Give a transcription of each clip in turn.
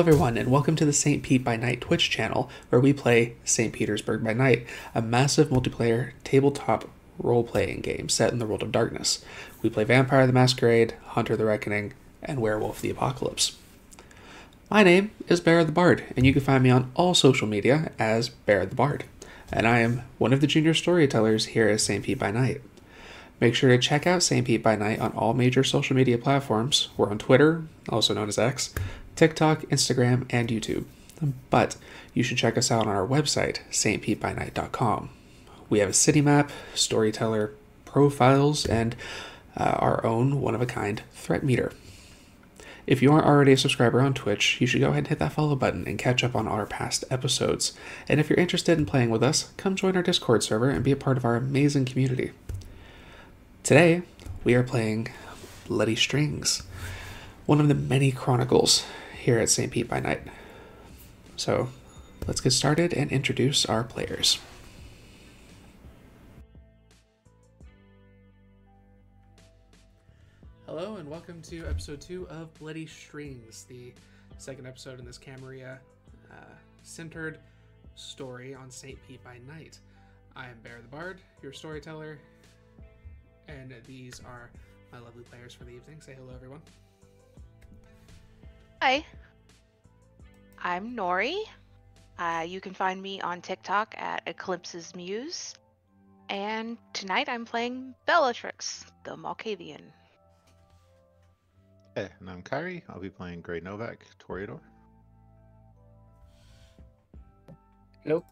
everyone, and welcome to the St. Pete by Night Twitch channel, where we play St. Petersburg by Night, a massive multiplayer tabletop role-playing game set in the world of darkness. We play Vampire the Masquerade, Hunter the Reckoning, and Werewolf the Apocalypse. My name is Bear the Bard, and you can find me on all social media as Bear the Bard, and I am one of the junior storytellers here at St. Pete by Night. Make sure to check out St. Pete by Night on all major social media platforms. We're on Twitter, also known as X, TikTok, Instagram, and YouTube. But you should check us out on our website, stpetebynight.com. We have a city map, storyteller profiles, and our own one-of-a-kind threat meter. If you aren't already a subscriber on Twitch, you should go ahead and hit that follow button and catch up on our past episodes. And if you're interested in playing with us, come join our Discord server and be a part of our amazing community. Today, we are playing Bloody Strings, one of the many chronicles here at St. Pete by Night. So, let's get started and introduce our players. Hello, and welcome to episode 2 of Bloody Strings, the second episode in this Camarilla-centered story on St. Pete by Night. I am Bear the Bard, your storyteller, and these are my lovely players for the evening. Say hello, everyone. Hi, I'm Nori. You can find me on TikTok at Eclipse's Muse. And tonight I'm playing Bellatrix, the Malkavian. Hey, and I'm Kyrie. I'll be playing Grey Novak, Toreador. Hello,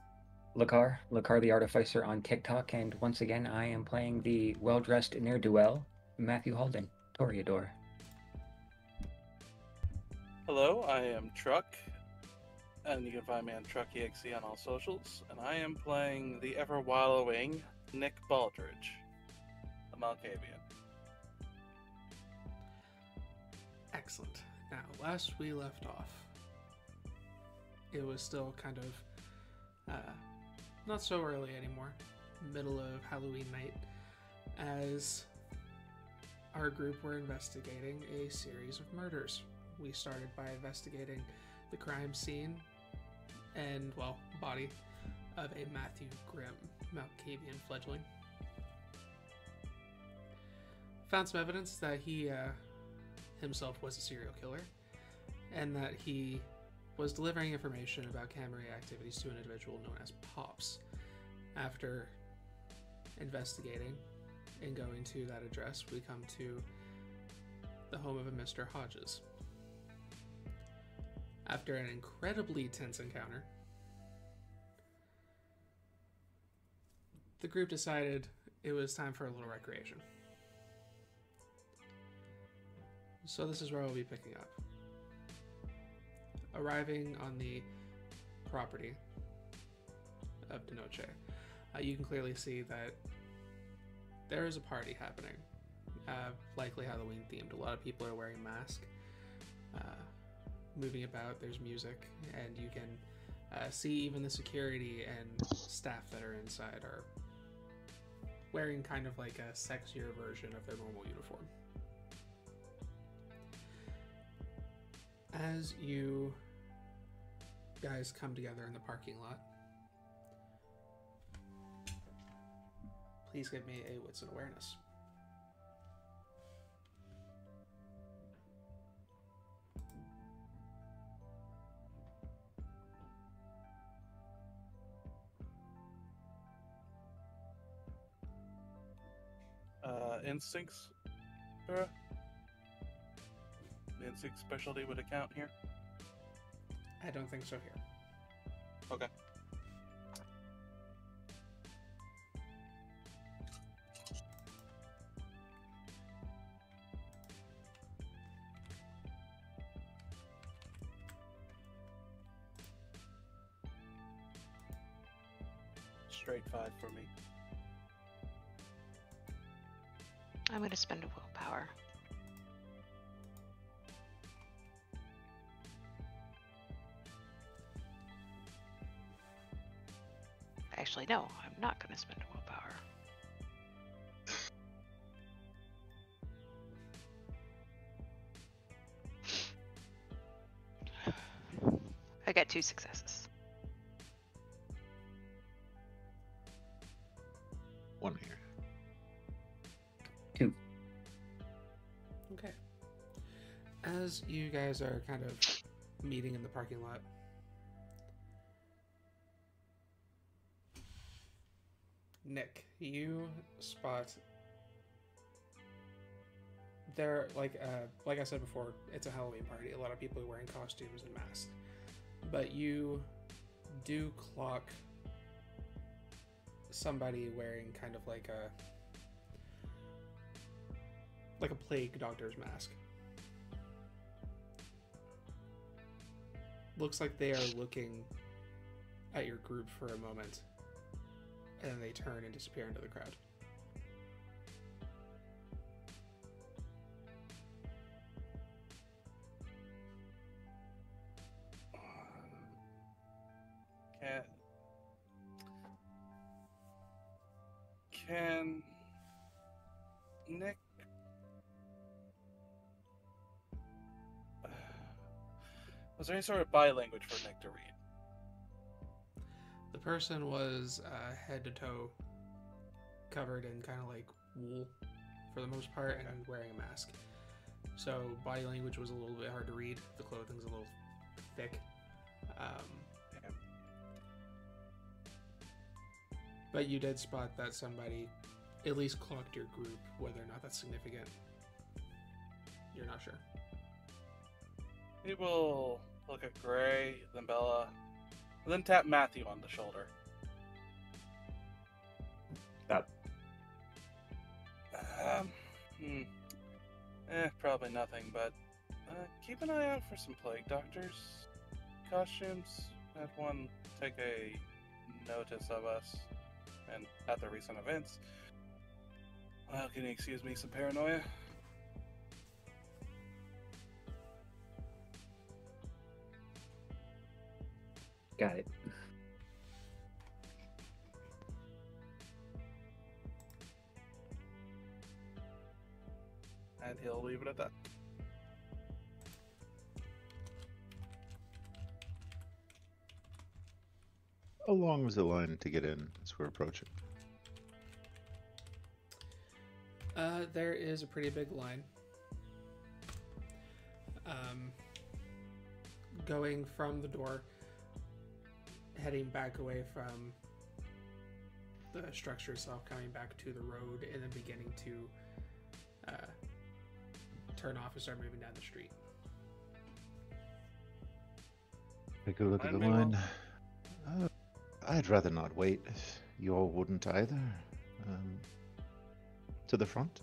Lakar the Artificer on TikTok, and once again I am playing the well-dressed ne'er-do-well, Matthew Halden, Toreador. Hello, I am Truck, and you can find me on TruckEXE on all socials, and I am playing the ever-wallowing Nick Baldridge, the Malkavian. Excellent. Now, last we left off, it was still kind of not so early anymore, middle of Halloween night, as our group were investigating a series of murders. We started by investigating the crime scene and, well, body of a Matthew Grimm Malkavian fledgling. Found some evidence that he himself was a serial killer, and that he was delivering information about Camarilla activities to an individual known as Pops. After investigating and going to that address, we come to the home of a Mr. Hodges. After an incredibly tense encounter, the group decided it was time for a little recreation. So this is where we'll be picking up. Arriving on the property of Noche, you can clearly see that there is a party happening, likely Halloween themed. A lot of people are wearing masks, moving about. There's music, and you can see even the security and staff that are inside are wearing kind of like a sexier version of their normal uniform. As you guys come together in the parking lot, please give me a wits and awareness. Instincts, Sarah? The instinct specialty would account here? I don't think so here. Okay. Straight 5 for me. I'm going to spend a willpower. Actually, no, I'm not going to spend a willpower. 2 successes. One here. 2. Okay. As you guys are kind of meeting in the parking lot, Nick, you spot there, like I said before, it's a Halloween party. A lot of people are wearing costumes and masks, but you do clock somebody wearing kind of like a plague doctor's mask. Looks like they are looking at your group for a moment, and then they turn and disappear into the crowd. Can Nick was there any sort of body language for Nick to read? The person was head to toe covered in kind of like wool for the most part, and wearing a mask. So body language was a little bit hard to read. The clothing's a little thick. But you did spot that somebody at least clocked your group. Whether or not that's significant, you're not sure. He will look at Gray, then Bella, and then tap Matthew on the shoulder. That. Probably nothing, but keep an eye out for some plague doctors' costumes. Had one take a notice of us and at the recent events. Well, can you excuse me some paranoia? Got it. And he'll leave it at that. How long was the line to get in as we're approaching? There is a pretty big line. Going from the door, heading back away from the structure itself, coming back to the road, and then beginning to turn off and start moving down the street. Take a look at the line. I'd rather not wait. If you all wouldn't either. To the front?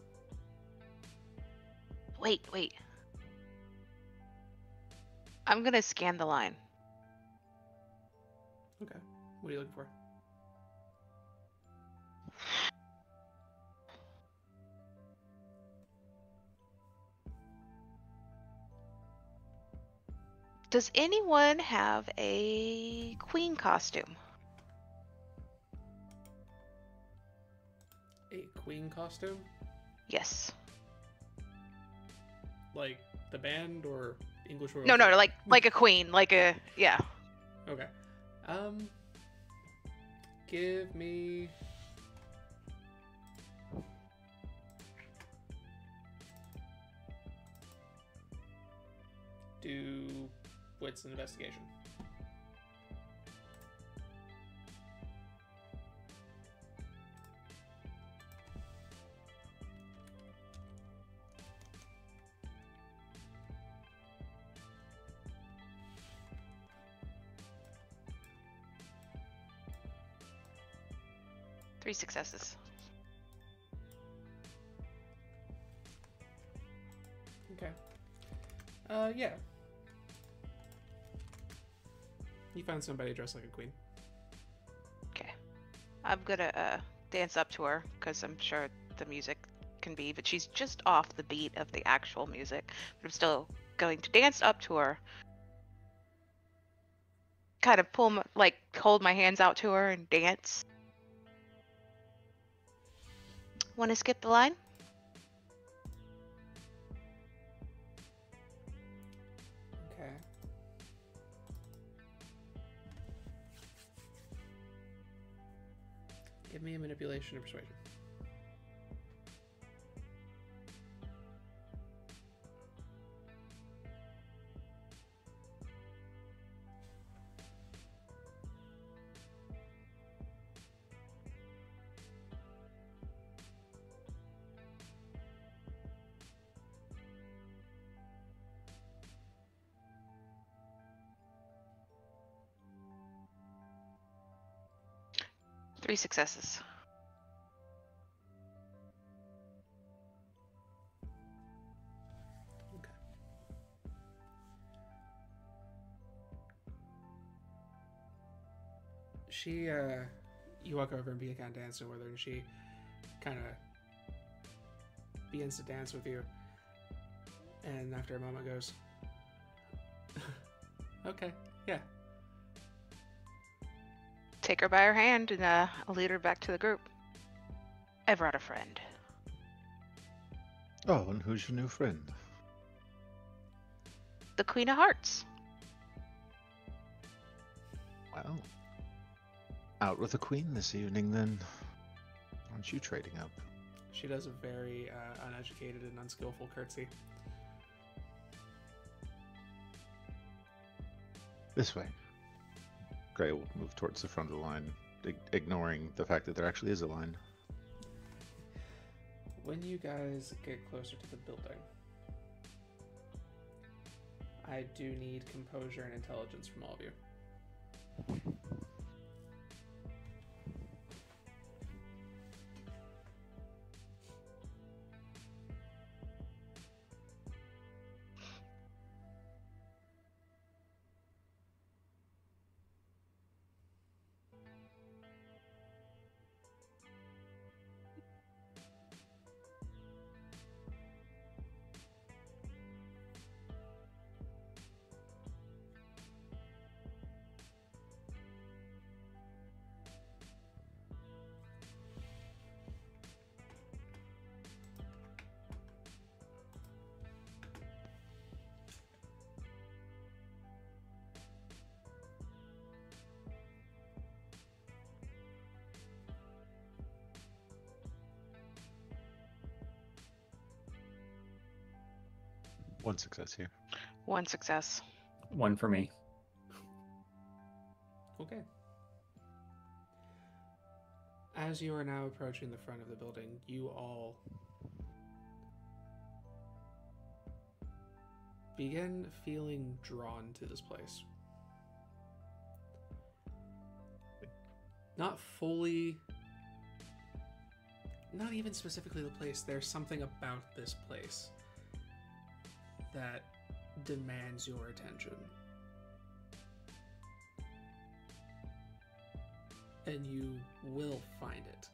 Wait. I'm gonna scan the line. Okay. What are you looking for? Does anyone have a queen costume? A queen costume? Yes. Like the band or English Royal? No, like a queen, yeah. Okay. Give me do wits and investigation. Three successes. Okay. Yeah. You find somebody dressed like a queen. Okay. I'm gonna dance up to her because I'm sure the music can be, but she's just off the beat of the actual music. But I'm still going to dance up to her. Kind of hold my hands out to her and dance. Want to skip the line? Okay. Give me a manipulation or persuasion. Three successes. Okay. She, you walk over and begin dancing with her, and she kind of begins to dance with you. And after a moment goes, okay, yeah. Take her by her hand and I'll lead her back to the group. I brought a friend. Oh, and who's your new friend? The Queen of Hearts. Well, out with the queen this evening, then. Aren't you trading up? She does a very uneducated and unskillful curtsy. This way. Gray will move towards the front of the line, ignoring the fact that there actually is a line. When you guys get closer to the building, I do need composure and intelligence from all of you. One success here. One success. One for me. Okay. As you are now approaching the front of the building, you all begin feeling drawn to this place. Not fully, not even specifically the place. There's something about this place that demands your attention. And you will find it.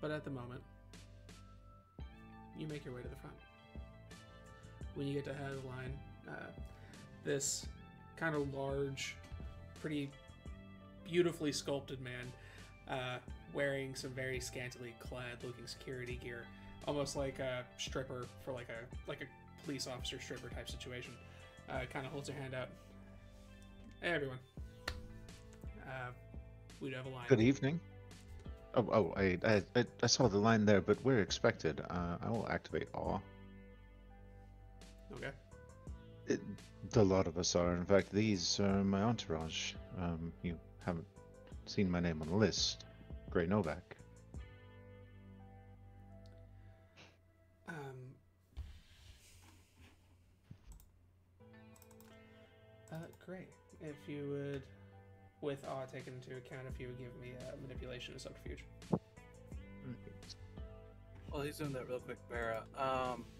But at the moment, you make your way to the front. When you get to head of the line, this kind of large, pretty beautifully sculpted man, wearing some very scantily clad looking security gear, almost like a stripper for like a police officer stripper type situation, kind of holds her hand out. Hey everyone, we do have a line. Good evening. I saw the line there, but we're expected. I will activate awe. Okay. The lot of us are. In fact, these are my entourage. You haven't seen my name on the list. Gray Novak. Great. If you would, with awe taken into account, if you would give me a manipulation and subterfuge. Well, he's doing that real quick, Barra.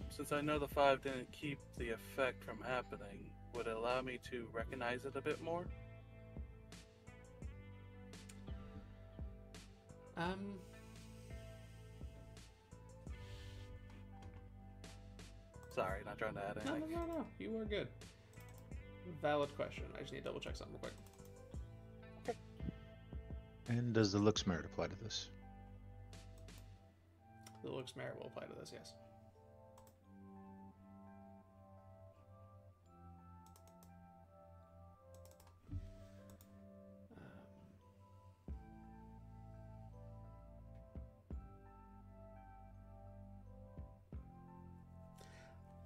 Since I know the 5 didn't keep the effect from happening, would it allow me to recognize it a bit more? Sorry, not trying to add anything. No. You are good. Valid question. I just need to double check something real quick. And does the looks merit apply to this? The looks merit will apply to this, yes.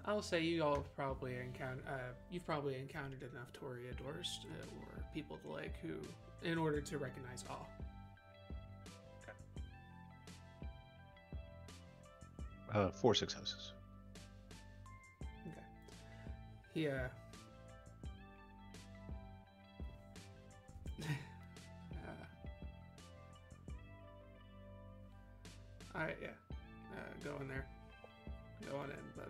I'll say you all have probably you've probably encountered enough toreadors or people of the lake who, in order to recognize awe. 4 successes. Okay. He Alright, yeah. Go in there. Go on in, but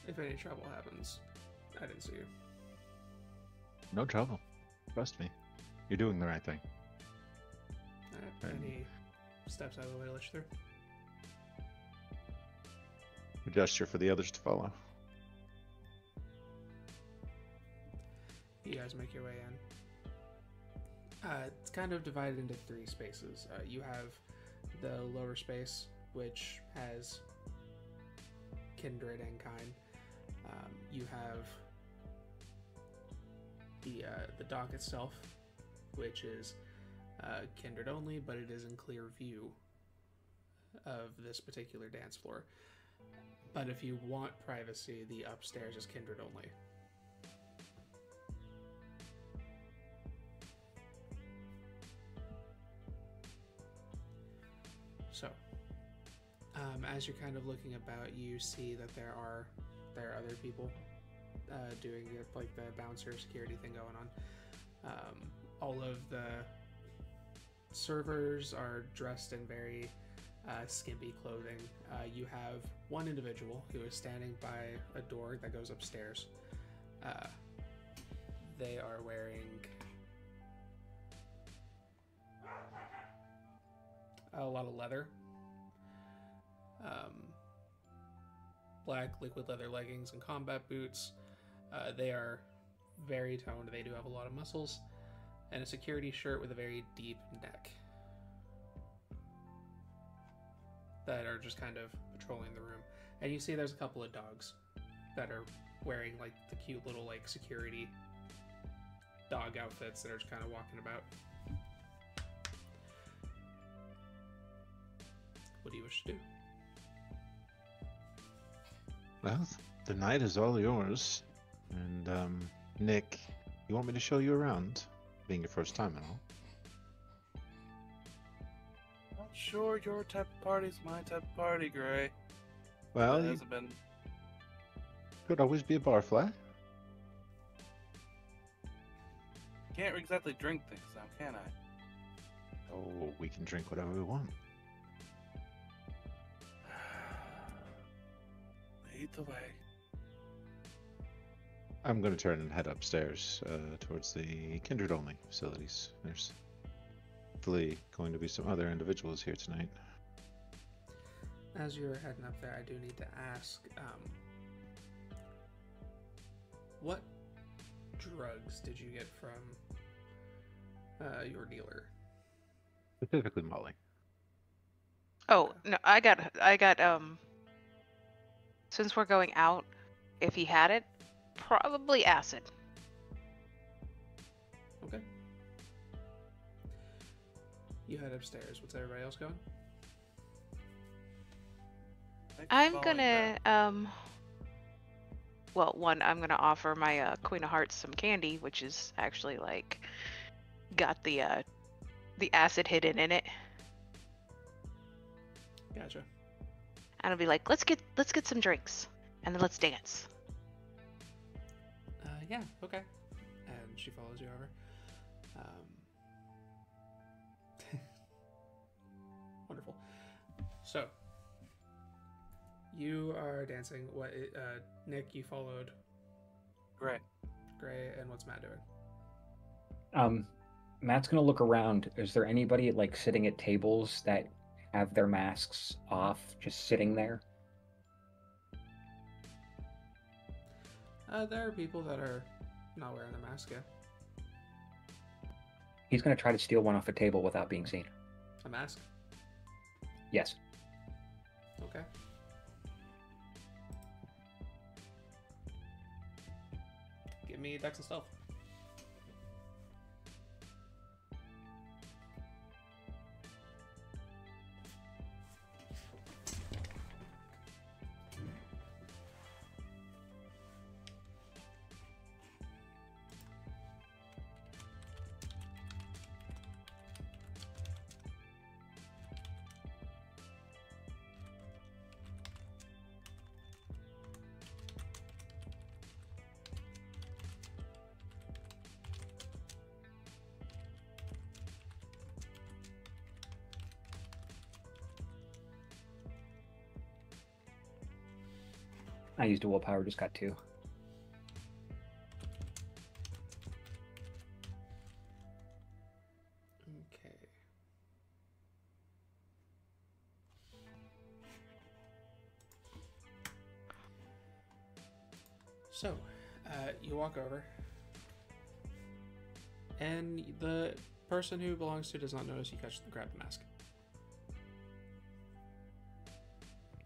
if any trouble happens, I didn't see you. No trouble. Trust me. You're doing the right thing. Alright, and he steps out of the way to let you through. A gesture for the others to follow. You guys make your way in. It's kind of divided into 3 spaces. You have the lower space, which has kindred and kind. You have the dock itself, which is kindred only, but it is in clear view of this particular dance floor. But if you want privacy, the upstairs is kindred only. So, as you're kind of looking about, you see that there are other people doing it, like the bouncer security thing going on. All of the servers are dressed in very skimpy clothing. You have one individual who is standing by a door that goes upstairs. They are wearing a lot of leather. Black liquid leather leggings and combat boots. They are very toned. They do have a lot of muscles. And a security shirt with a very deep neck. That are just kind of patrolling the room. And you see there's a couple of dogs that are wearing like the cute little like security dog outfits that are just kind of walking about. What do you wish to do? Well, the night is all yours. And, Nick, you want me to show you around? Being your first time and all. Not sure your type of party's my type of party, Gray. Well, It you hasn't been. could always be a barfly. Can't exactly drink things now, can I? Oh, we can drink whatever we want. Lead the way. I'm going to turn and head upstairs towards the kindred-only facilities. There's hopefully going to be some other individuals here tonight. As you're heading up there, I do need to ask, what drugs did you get from your dealer? Specifically Molly. Oh, no, I got, since we're going out, if he had it, probably acid. Okay. You head upstairs. What's everybody else going? Thanks for I'm following gonna, that. well, one, I'm gonna offer my Queen of Hearts some candy, which is actually like got the acid hidden in it, Gotcha. and I'll be like, let's get some drinks, and then let's dance. Yeah, okay. And she follows you over. Wonderful. So, you are dancing. What, Nick, you followed Gray. Gray, and what's Matt doing? Matt's gonna look around. Is there anybody like sitting at tables that have their masks off, just sitting there? There are people that are not wearing a mask yet. He's gonna try to steal one off a table without being seen. A mask? Yes. Okay. Give me Dex and Stealth. I used a willpower, just got 2. Okay. So, you walk over, and the person who belongs to does not notice you grab the mask.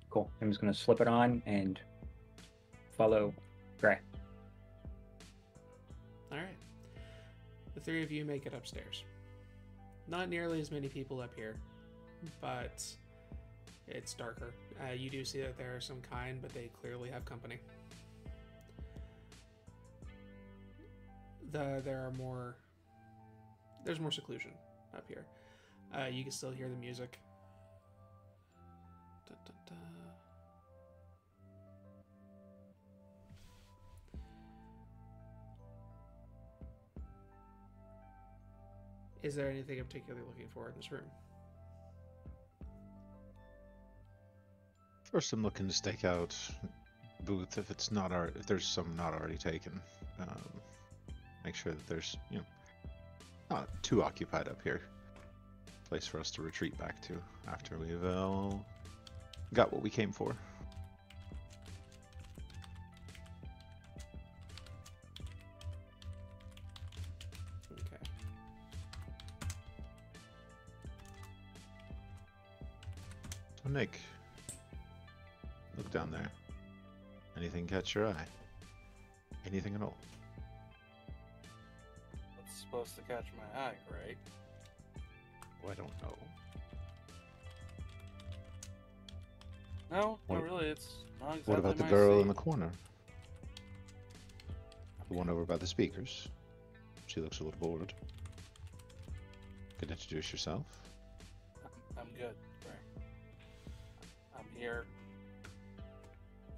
Cool. I'm just going to slip it on and follow Gray. All right. The 3 of you make it upstairs. Not nearly as many people up here, but it's darker. You do see that there are some kind, but they clearly have company. There's more seclusion up here. You can still hear the music. Da, da, da. Is there anything I'm particularly looking for in this room? First, I'm looking to stake out booth if there's some not already taken. Make sure that there's not too occupied up here. Place for us to retreat back to after we've got what we came for. Okay. So Nick, look down there. Anything catch your eye? Anything at all? It's supposed to catch my eye, right? Oh, I don't know. No, What- not really. It's not exactly What about the my girl seat. in the corner? The one over by the speakers. She looks a little bored. Could introduce yourself. I'm good, right? I'm here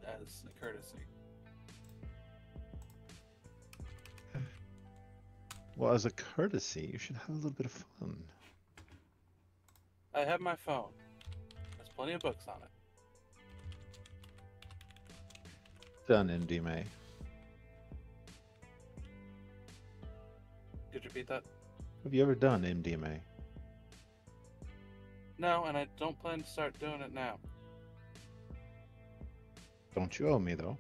as a courtesy. Well, as a courtesy, you should have a little bit of fun. I have my phone. There's plenty of books on it. Done, MD May. Could you repeat that? Have you ever done MDMA? No, and I don't plan to start doing it now. Don't you owe me, though?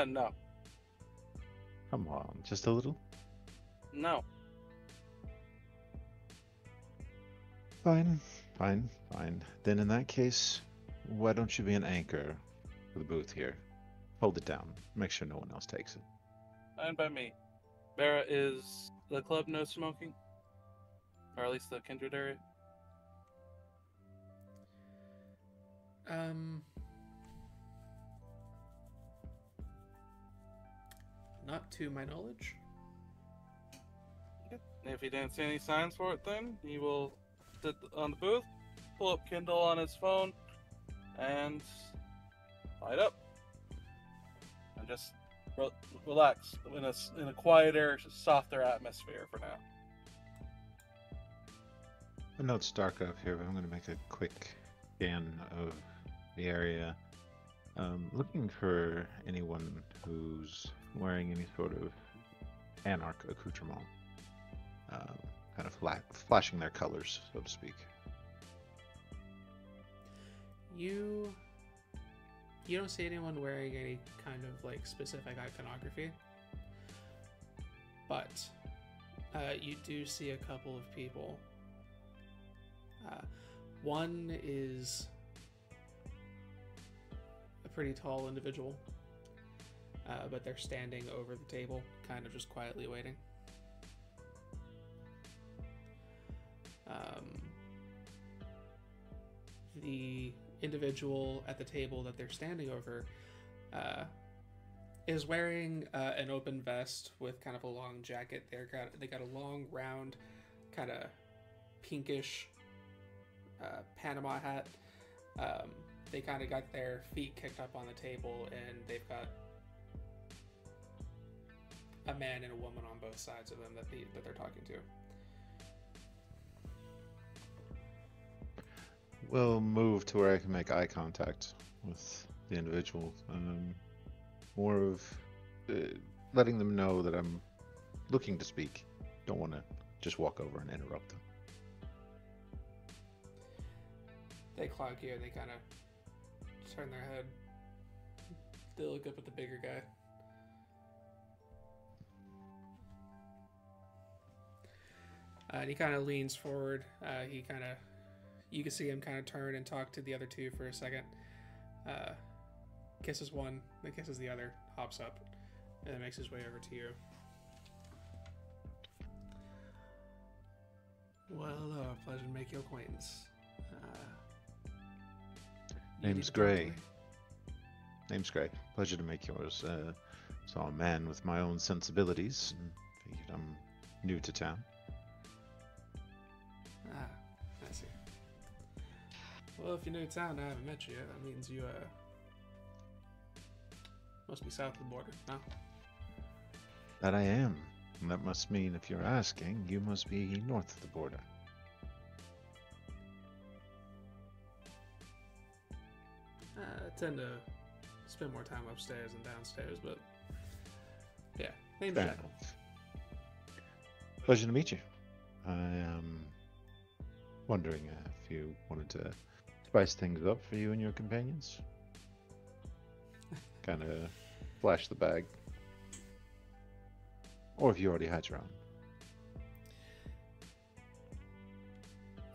No. Come on, just a little? No. Fine, fine, fine. Then in that case, why don't you be an anchor for the booth here? Hold it down. Make sure no one else takes it. Fine by me. Vera, is the club no smoking? Or at least the kindred area? Not to my knowledge. If he didn't see any signs for it, then he will sit on the booth, pull up Kindle on his phone, and light up, and just relax in a quieter, softer atmosphere for now. I know it's dark up here, but I'm going to make a quick scan of the area. Looking for anyone who's wearing any sort of anarch accoutrement. Kind of flashing their colors, so to speak. You don't see anyone wearing any kind of like specific iconography, but you do see a couple of people. One is a pretty tall individual, but they're standing over the table, kind of just quietly waiting. The individual at the table that they're standing over is wearing an open vest with kind of a long jacket. They got a long, round, kind of pinkish Panama hat. They kind of got their feet kicked up on the table, and they've got a man and a woman on both sides of them that they're talking to. will move to where I can make eye contact with the individual. More of letting them know that I'm looking to speak. Don't want to just walk over and interrupt them. They clock you and they kind of turn their head. They look up at the bigger guy. And he kind of leans forward. You can see him kind of turn and talk to the other two for a second. Kisses one, then kisses the other, hops up, and then makes his way over to you. Well, hello, pleasure to make your acquaintance. Name's Gray. Name's Gray. Pleasure to make yours. So I'm a man with my own sensibilities, and figured I'm new to town. I see. Well, if you're new to town and I haven't met you yet, that means you must be south of the border, no? That I am. And that must mean, if you're asking, you must be north of the border. I tend to spend more time upstairs than downstairs, but yeah, name's Fair Jackal. enough. Pleasure to meet you. I am wondering if you wanted to spice things up for you and your companions. Kind of flash the bag. Or if you already had your own.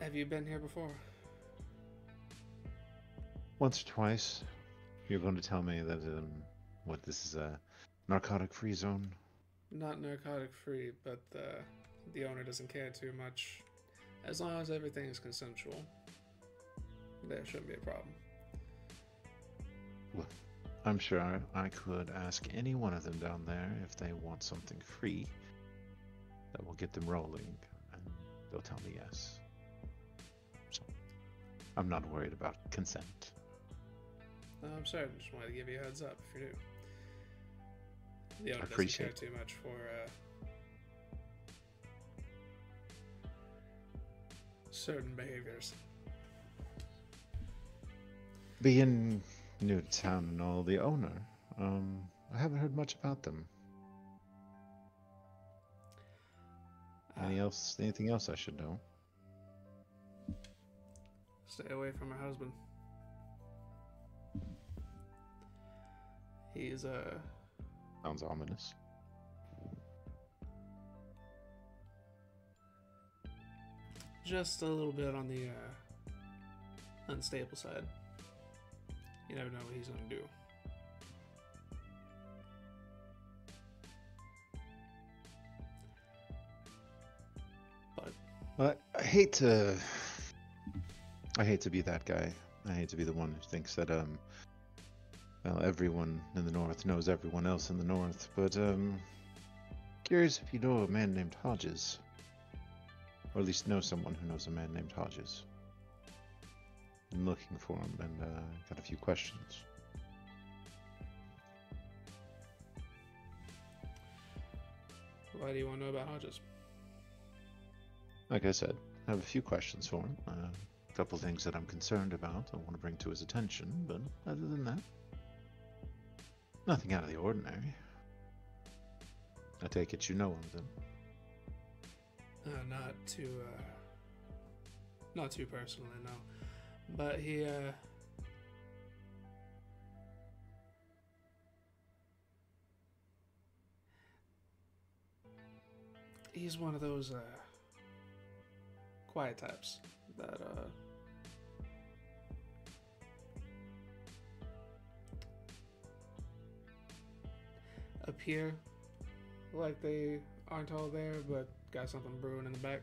Have you been here before? Once or twice. You're going to tell me that what this is a narcotic-free zone? Not narcotic-free, but the owner doesn't care too much. As long as everything is consensual, there shouldn't be a problem. Well, I'm sure I could ask any one of them down there if they want something free. That will get them rolling, and they'll tell me yes. So, I'm not worried about consent. I'm sorry, I just wanted to give you a heads up if you're new. The owner doesn't appreciate care too much for certain behaviors. Being new to town and all, the owner, I haven't heard much about them. Anything else I should know? Stay away from her husband. He's Sounds ominous. just a little bit on the unstable side. You never know what he's gonna do. But I hate to be that guy. I hate to be the one who thinks that well, everyone in the north knows everyone else in the north, but curious if you know a man named Hodges, or at least know someone who knows a man named Hodges. I'm looking for him and got a few questions. why do you want to know about Hodges? Like I said, I have a few questions for him. A couple things that I'm concerned about I want to bring to his attention, but other than that, nothing out of the ordinary. I take it you know him then. Not too personally, no. But he's one of those quiet types that appear like they aren't all there, but got something brewing in the back.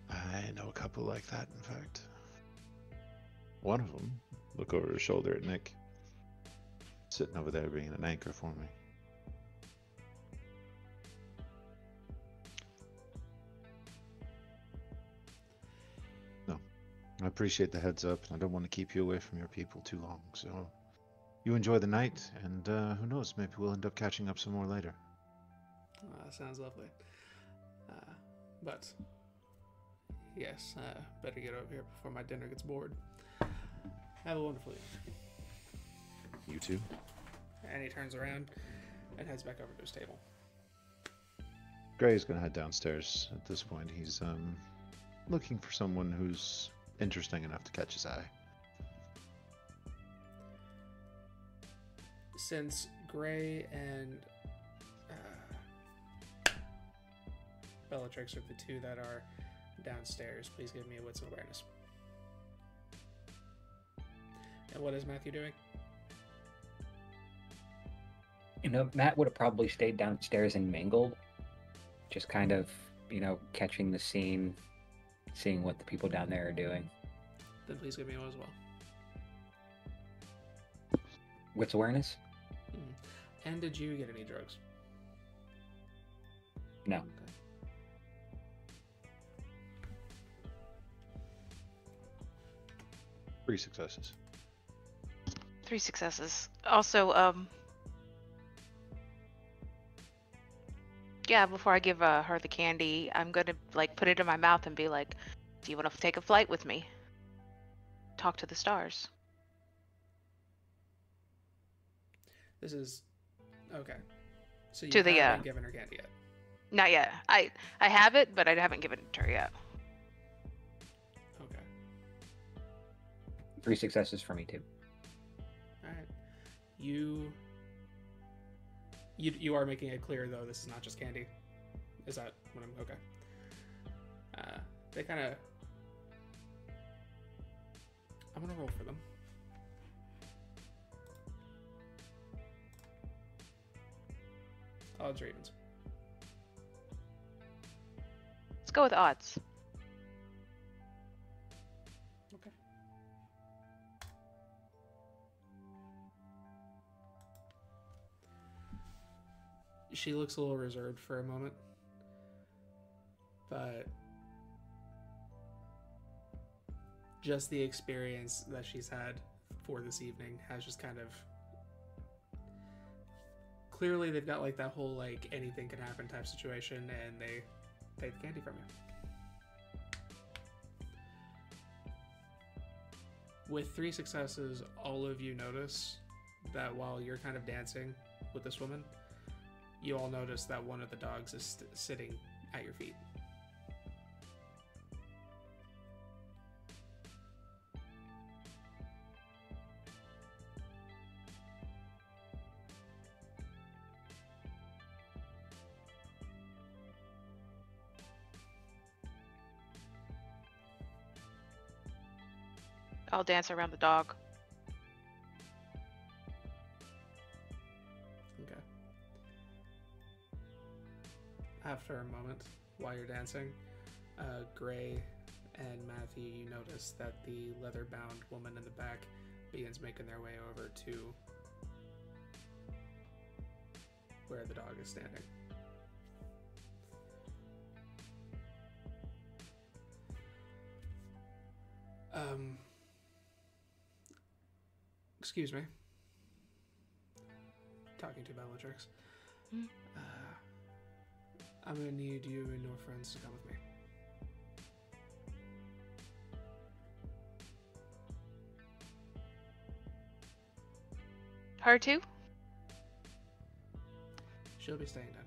I know a couple like that, in fact. One of them, look over his shoulder at Nick, sitting over there being an anchor for me. No, I appreciate the heads up, and I don't want to keep you away from your people too long, so you enjoy the night, and who knows, maybe we'll end up catching up some more later. Sounds lovely. But Yes, better get over here before my dinner gets bored. Have a wonderful evening. You too. And he turns around and heads back over to his table. Gray's gonna head downstairs at this point. He's looking for someone who's interesting enough to catch his eye. Since Gray and Bellatrix are the two that are downstairs, please give me a wits and awareness. And what is Matthew doing? You know, Matt would have probably stayed downstairs and mingled, just kind of, catching the scene, seeing what the people down there are doing. Then please give me one as well. Wits awareness? And did you get any drugs? No. Okay. 3 successes. 3 successes. Also, yeah, before I give her the candy, I'm gonna put it in my mouth and be like, "Do you want to take a flight with me? Talk to the stars." This is okay. So you To the, haven't given her candy yet. Not yet. I have it, but I haven't given it to her yet. Okay. 3 successes for me too. All right. You are making it clear though. This is not just candy. Is that what I'm okay? They kind of. I'm gonna roll for them. Odds or evens? Let's go with odds. Okay. She looks a little reserved for a moment, but just the experience that she's had for this evening has just kind of clearly they've got that whole anything can happen type situation, and they take the candy from you. With 3 successes, all of you notice that while you're kind of dancing with this woman, you all notice that one of the dogs is sitting at your feet. I'll dance around the dog. Okay. After a moment, while you're dancing, Gray and Matthew, you notice that the leather-bound woman in the back begins making their way over to where the dog is standing. Excuse me. Talking to Bellatrix. Hmm? I'm gonna need you and your friends to come with me. Her too? She'll be staying down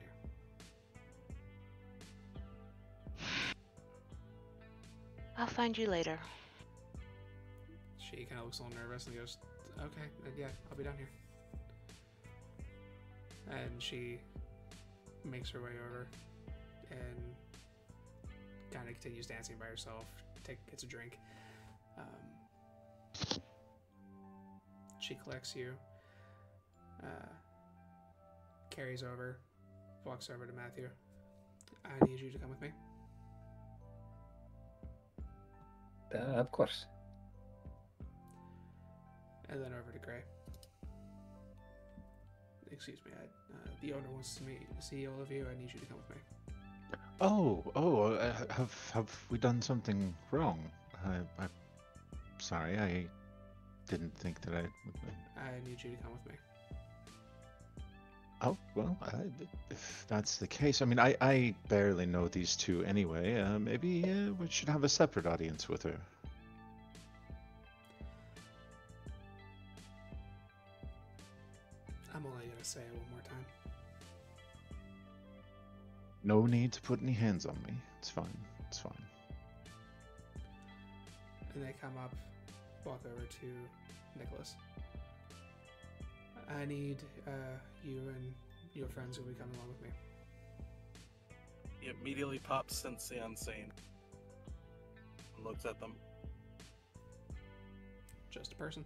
here. I'll find you later. She kind of looks a little nervous and goes, "Okay, then yeah, I'll be down here." And she makes her way over and kind of continues dancing by herself. Gets a drink. She collects you, carries over, walks over to Matthew. "I need you to come with me." Of course. And then over to Gray. "Excuse me, the owner wants to see all of you. I need you to come with me." Have we done something wrong? I'm sorry, I didn't think that "I need you to come with me." Oh, well, if that's the case, I mean, I barely know these two anyway. Maybe we should have a separate audience with her. I'm only gonna say it one more time. No need to put any hands on me. It's fine. It's fine. And they come up, walk over to Nicholas. I need you and your friends who will be coming along with me. He immediately pops Sense the Unseen and looks at them. Just a person.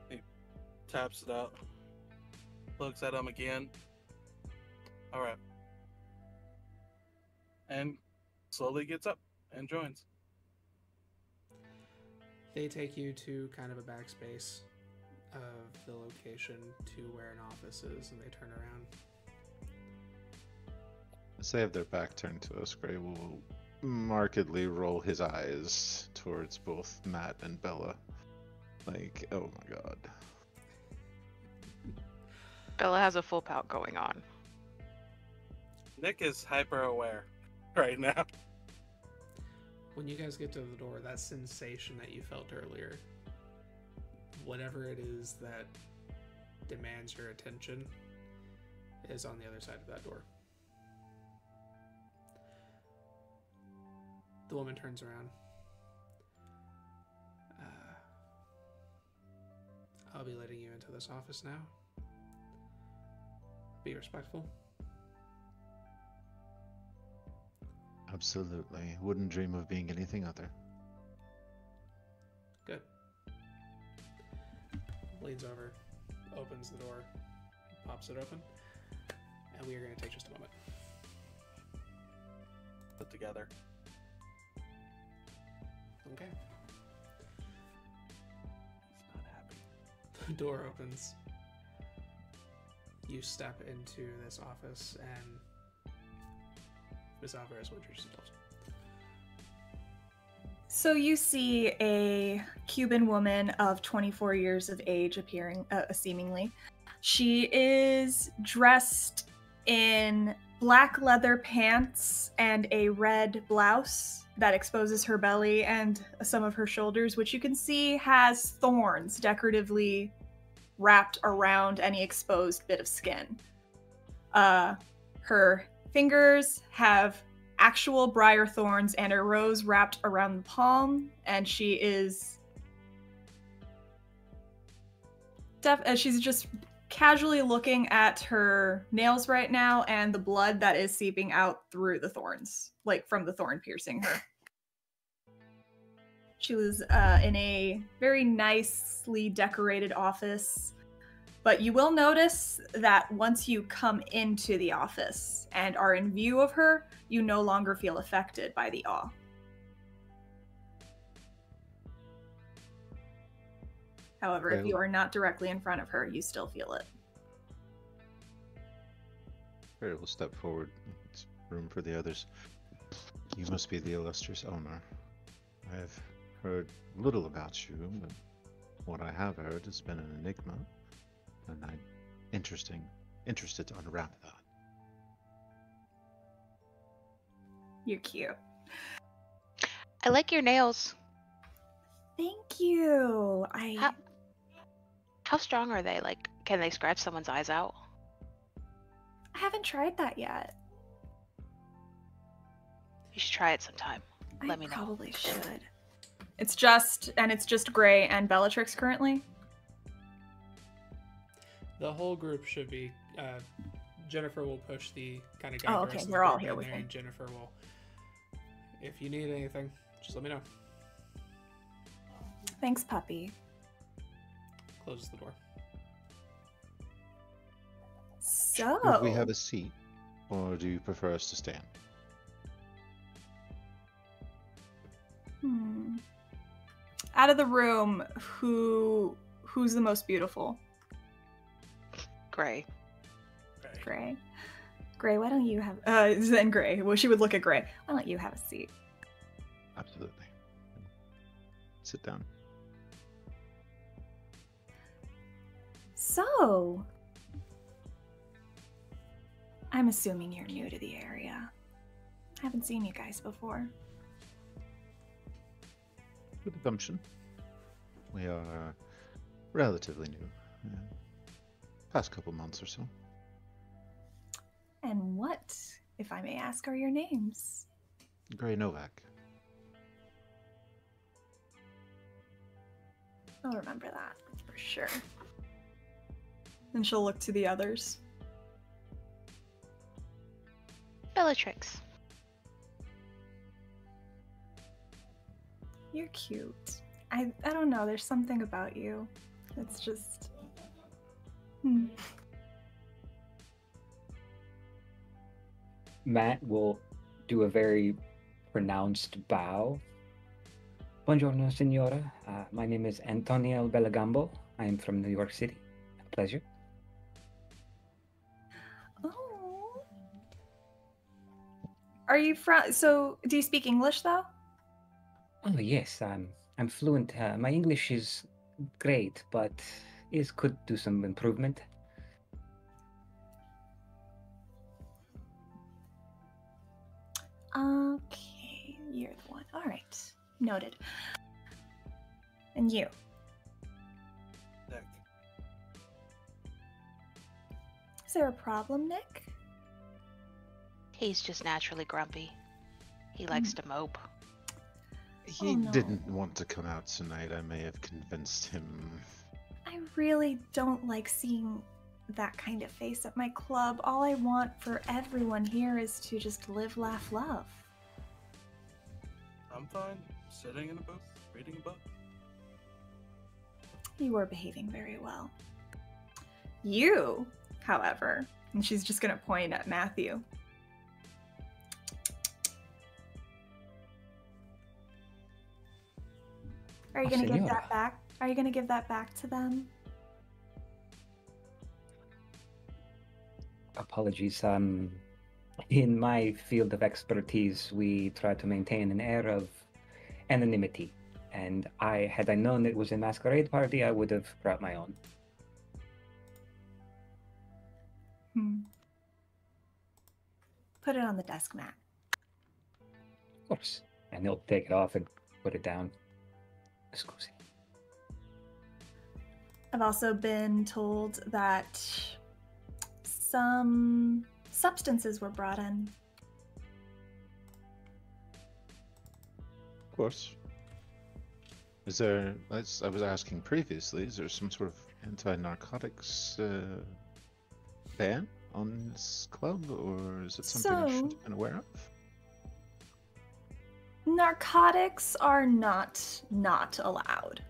He taps it out, looks at him again. All right. And slowly gets up and joins. They take you to kind of a backspace of the location to where an office is, and they turn around. As they have their back turned to us, Gray will markedly roll his eyes towards both Matt and Bella. Like, oh my god. Bella has a full pout going on. Nick is hyper aware right now. When you guys get to the door, that sensation that you felt earlier, whatever it is that demands your attention, is on the other side of that door. The woman turns around. I'll be letting you into this office now. Be respectful. Absolutely. Wouldn't dream of being anything other. Good. Leans over, opens the door, pops it open, and we are going to take just a moment. Put together. Okay. He's not happy. The door opens. You step into this office, and Ms. Alvarez will introduce herself. So you see a Cuban woman of 24 years of age appearing, seemingly. She is dressed in black leather pants and a red blouse that exposes her belly and some of her shoulders, which you can see has thorns decoratively wrapped around any exposed bit of skin. Her fingers have actual briar thorns and a rose wrapped around the palm, and she is she's just casually looking at her nails right now and the blood that is seeping out through the thorns, like from the thorn piercing her. She was in a very nicely decorated office, but you will notice that once you come into the office and are in view of her, you no longer feel affected by the awe. However, if you are not directly in front of her, you still feel it. Gray will step forward. It's room for the others. You must be the illustrious owner. I've heard little about you, but what I have heard has been an enigma, and I'm interested to unwrap that. You're cute. I like your nails. Thank you. How strong are they? Like, can they scratch someone's eyes out? I haven't tried that yet. You should try it sometime. Let me know. I probably should. It's just Gray and Bellatrix currently. The whole group should be. Jennifer will push the kind of guide. Oh, okay. We're all here with me. And Jennifer will. If you need anything, just let me know. Thanks, puppy. Closes the door. So. Do we have a seat, or do you prefer us to stand? Out of the room, who's the most beautiful? Gray. Gray. Gray, why don't you have then Gray. Well, she would look at Gray. Why don't you have a seat? Absolutely. Sit down. So, I'm assuming you're new to the area. I haven't seen you guys before. Good assumption. We are relatively new. Past couple months or so. And what, if I may ask, are your names? Gray Novak. I'll remember that for sure. And she'll look to the others. Bellatrix. You're cute. I don't know, there's something about you. It's just... Matt will do a very pronounced bow. Buongiorno, signora. My name is Antonio Bellagambo. I am from New York City. A pleasure. Oh. Are you from... So, do you speak English, though? Oh, yes. I'm fluent. My English is great, but it could do some improvement. Okay, you're the one. All right, noted. And you? Nick. Is there a problem, Nick? He's just naturally grumpy. He likes to mope. He no. didn't want to come out tonight. I may have convinced him. I really don't like seeing that kind of face at my club. All I want for everyone here is to just live, laugh, love. I'm fine. Sitting in a booth, reading a book. You were behaving very well. You, however, and she's just gonna point at Matthew. Are you gonna give Senora. that back? Are you gonna give that back to them? Apologies. In my field of expertise, we try to maintain an air of anonymity. And had I known it was a masquerade party, I would have brought my own. Put it on the desk, Matt. Of course. And he'll take it off and put it down. Excuse me. I've also been told that some substances were brought in. Of course. Is there, as I was asking previously, is there some sort of anti-narcotics ban on this club, or is it something I should have been aware of? Narcotics are not allowed.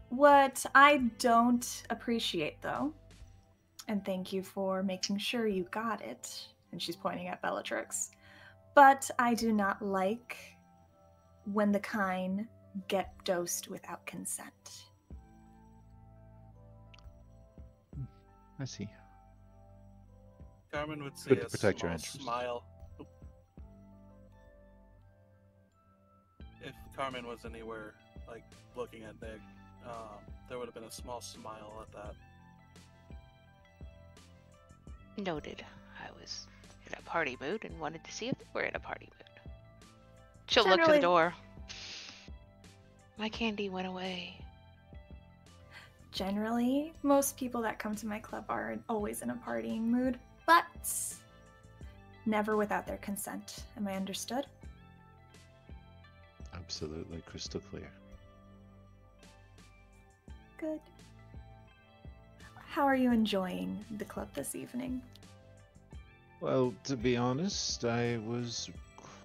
What I don't appreciate, though, and thank you for making sure you got it, and she's pointing at Bellatrix, but I do not like when the kind get dosed without consent. I see. Carmen would say Good to a protect your small interests. smile. If Carmen was anywhere, like, looking at Nick, there would have been a small smile at that. Noted. I was in a party mood and wanted to see if they were in a party mood. She'll look to Generally- the door. My candy went away. Generally, most people that come to my club are always in a partying mood, but never without their consent. Am I understood? Absolutely crystal clear. Good. How are you enjoying the club this evening? Well, to be honest, I was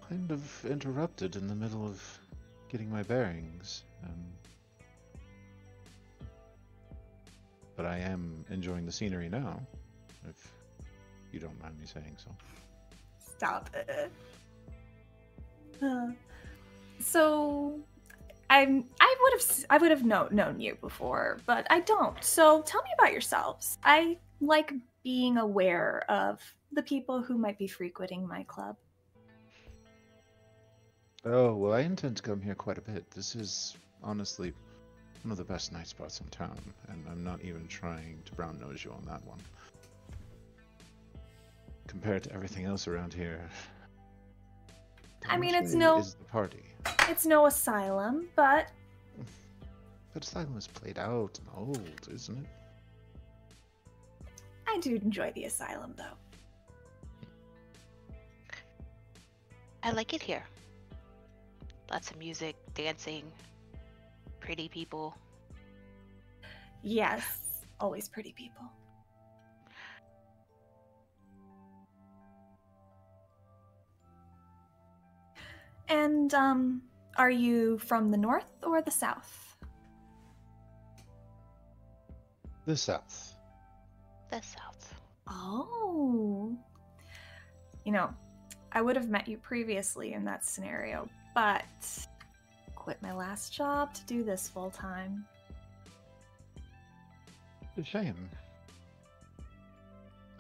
kind of interrupted in the middle of getting my bearings. But I am enjoying the scenery now, if you don't mind me saying so. Stop it. So, I would have known you before, but I don't. So tell me about yourselves. I like being aware of the people who might be frequenting my club. Oh, well, I intend to come here quite a bit. This is honestly one of the best night spots in town, and I'm not even trying to brown nose you on that one. Compared to everything else around here, I mean, Noche is the party. it's no asylum, but But asylum is played out and old, isn't it? I do enjoy the asylum, though. I like it here. Lots of music, dancing, pretty people. Yes, always pretty people. And, are you from the north or the south? The South. The South. Oh. You know, I would have met you previously in that scenario, but quit my last job to do this full time. It's a shame.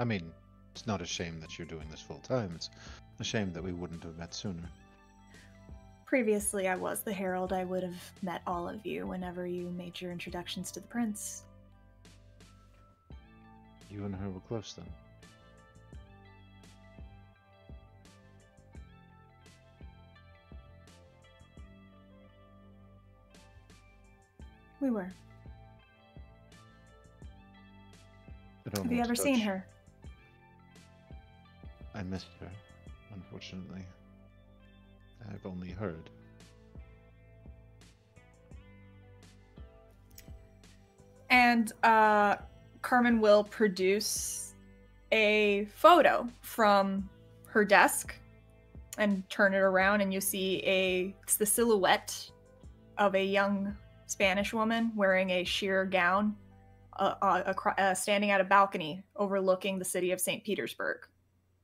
I mean, it's not a shame that you're doing this full time. It's a shame that we wouldn't have met sooner. Previously, I was the herald. I would have met all of you whenever you made your introductions to the prince. You and her were close then. We were. It Have you ever almost seen touched- her? I missed her, unfortunately. I've only heard. And Carmen will produce a photo from her desk and turn it around, and you see it's the silhouette of a young Spanish woman wearing a sheer gown, standing at a balcony overlooking the city of St. Petersburg.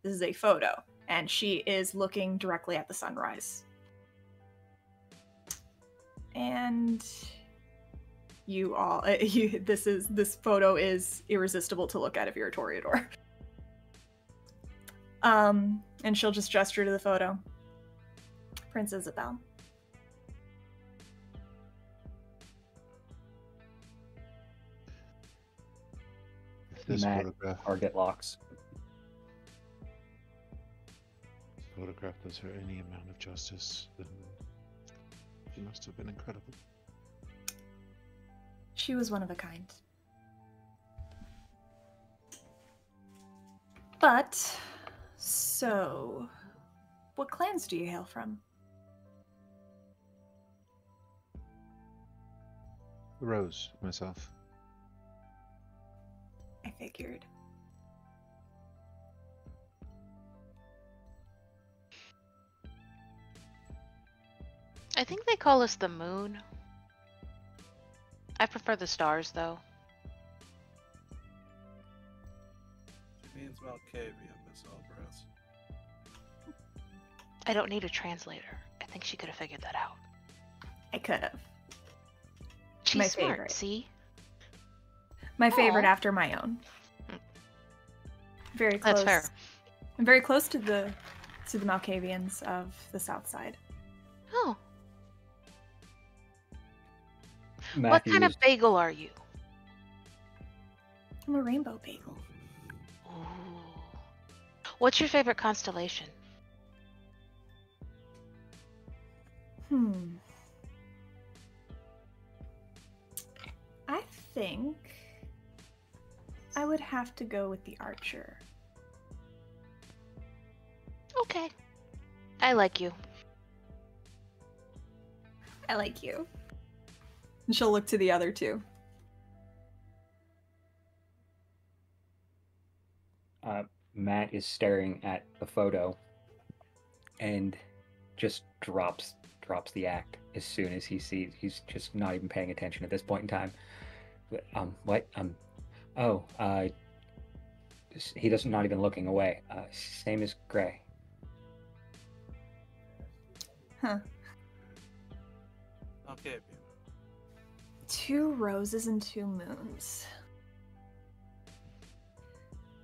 This is a photo, and she is looking directly at the sunrise. And you all, this photo is irresistible to look at if you're a Toreador. And she'll just gesture to the photo. Prince Isabel. If this Matt, photograph target locks. does her any amount of justice, then she must have been incredible. She was one of a kind. But, so, what clans do you hail from? Rose, myself. I figured. I think they call us the moon. I prefer the stars, though. It means Malkavian, Miss Alvarez. I don't need a translator. I think she could have figured that out. I could have. She's My smart, favorite. see? My favorite Aw. after my own. Very close. That's fair. I'm very close to the Malkavians of the south side. Oh. Matthew What kind of is- bagel are you? I'm a rainbow bagel. Ooh. What's your favorite constellation? I think I would have to go with the Archer. Okay. I like you. I like you. And she'll look to the other two. Matt is staring at the photo and just drops the act as soon as he sees. He's just not even paying attention at this point in time. What? Oh, he doesn't, not even looking away. Same as Gray. Huh. Malkavian. 2 roses and 2 moons.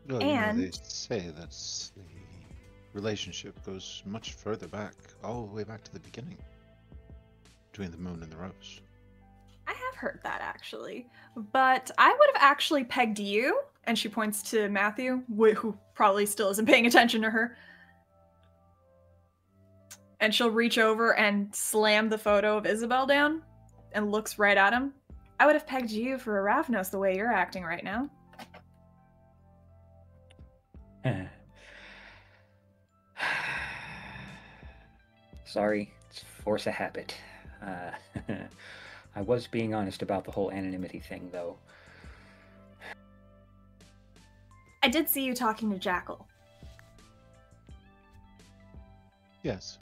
Well, you know, they And- say that the relationship goes much further back, all the way back to the beginning, between the moon and the rose. I have heard that actually. But I would have actually pegged you, and she points to Matthew, who probably still isn't paying attention to her. And she'll reach over and slam the photo of Isabel down and looks right at him. I would have pegged you for a Ravnos the way you're acting right now. Sorry, it's force of habit. I was being honest about the whole anonymity thing, though. I did see you talking to Jackal. Yes.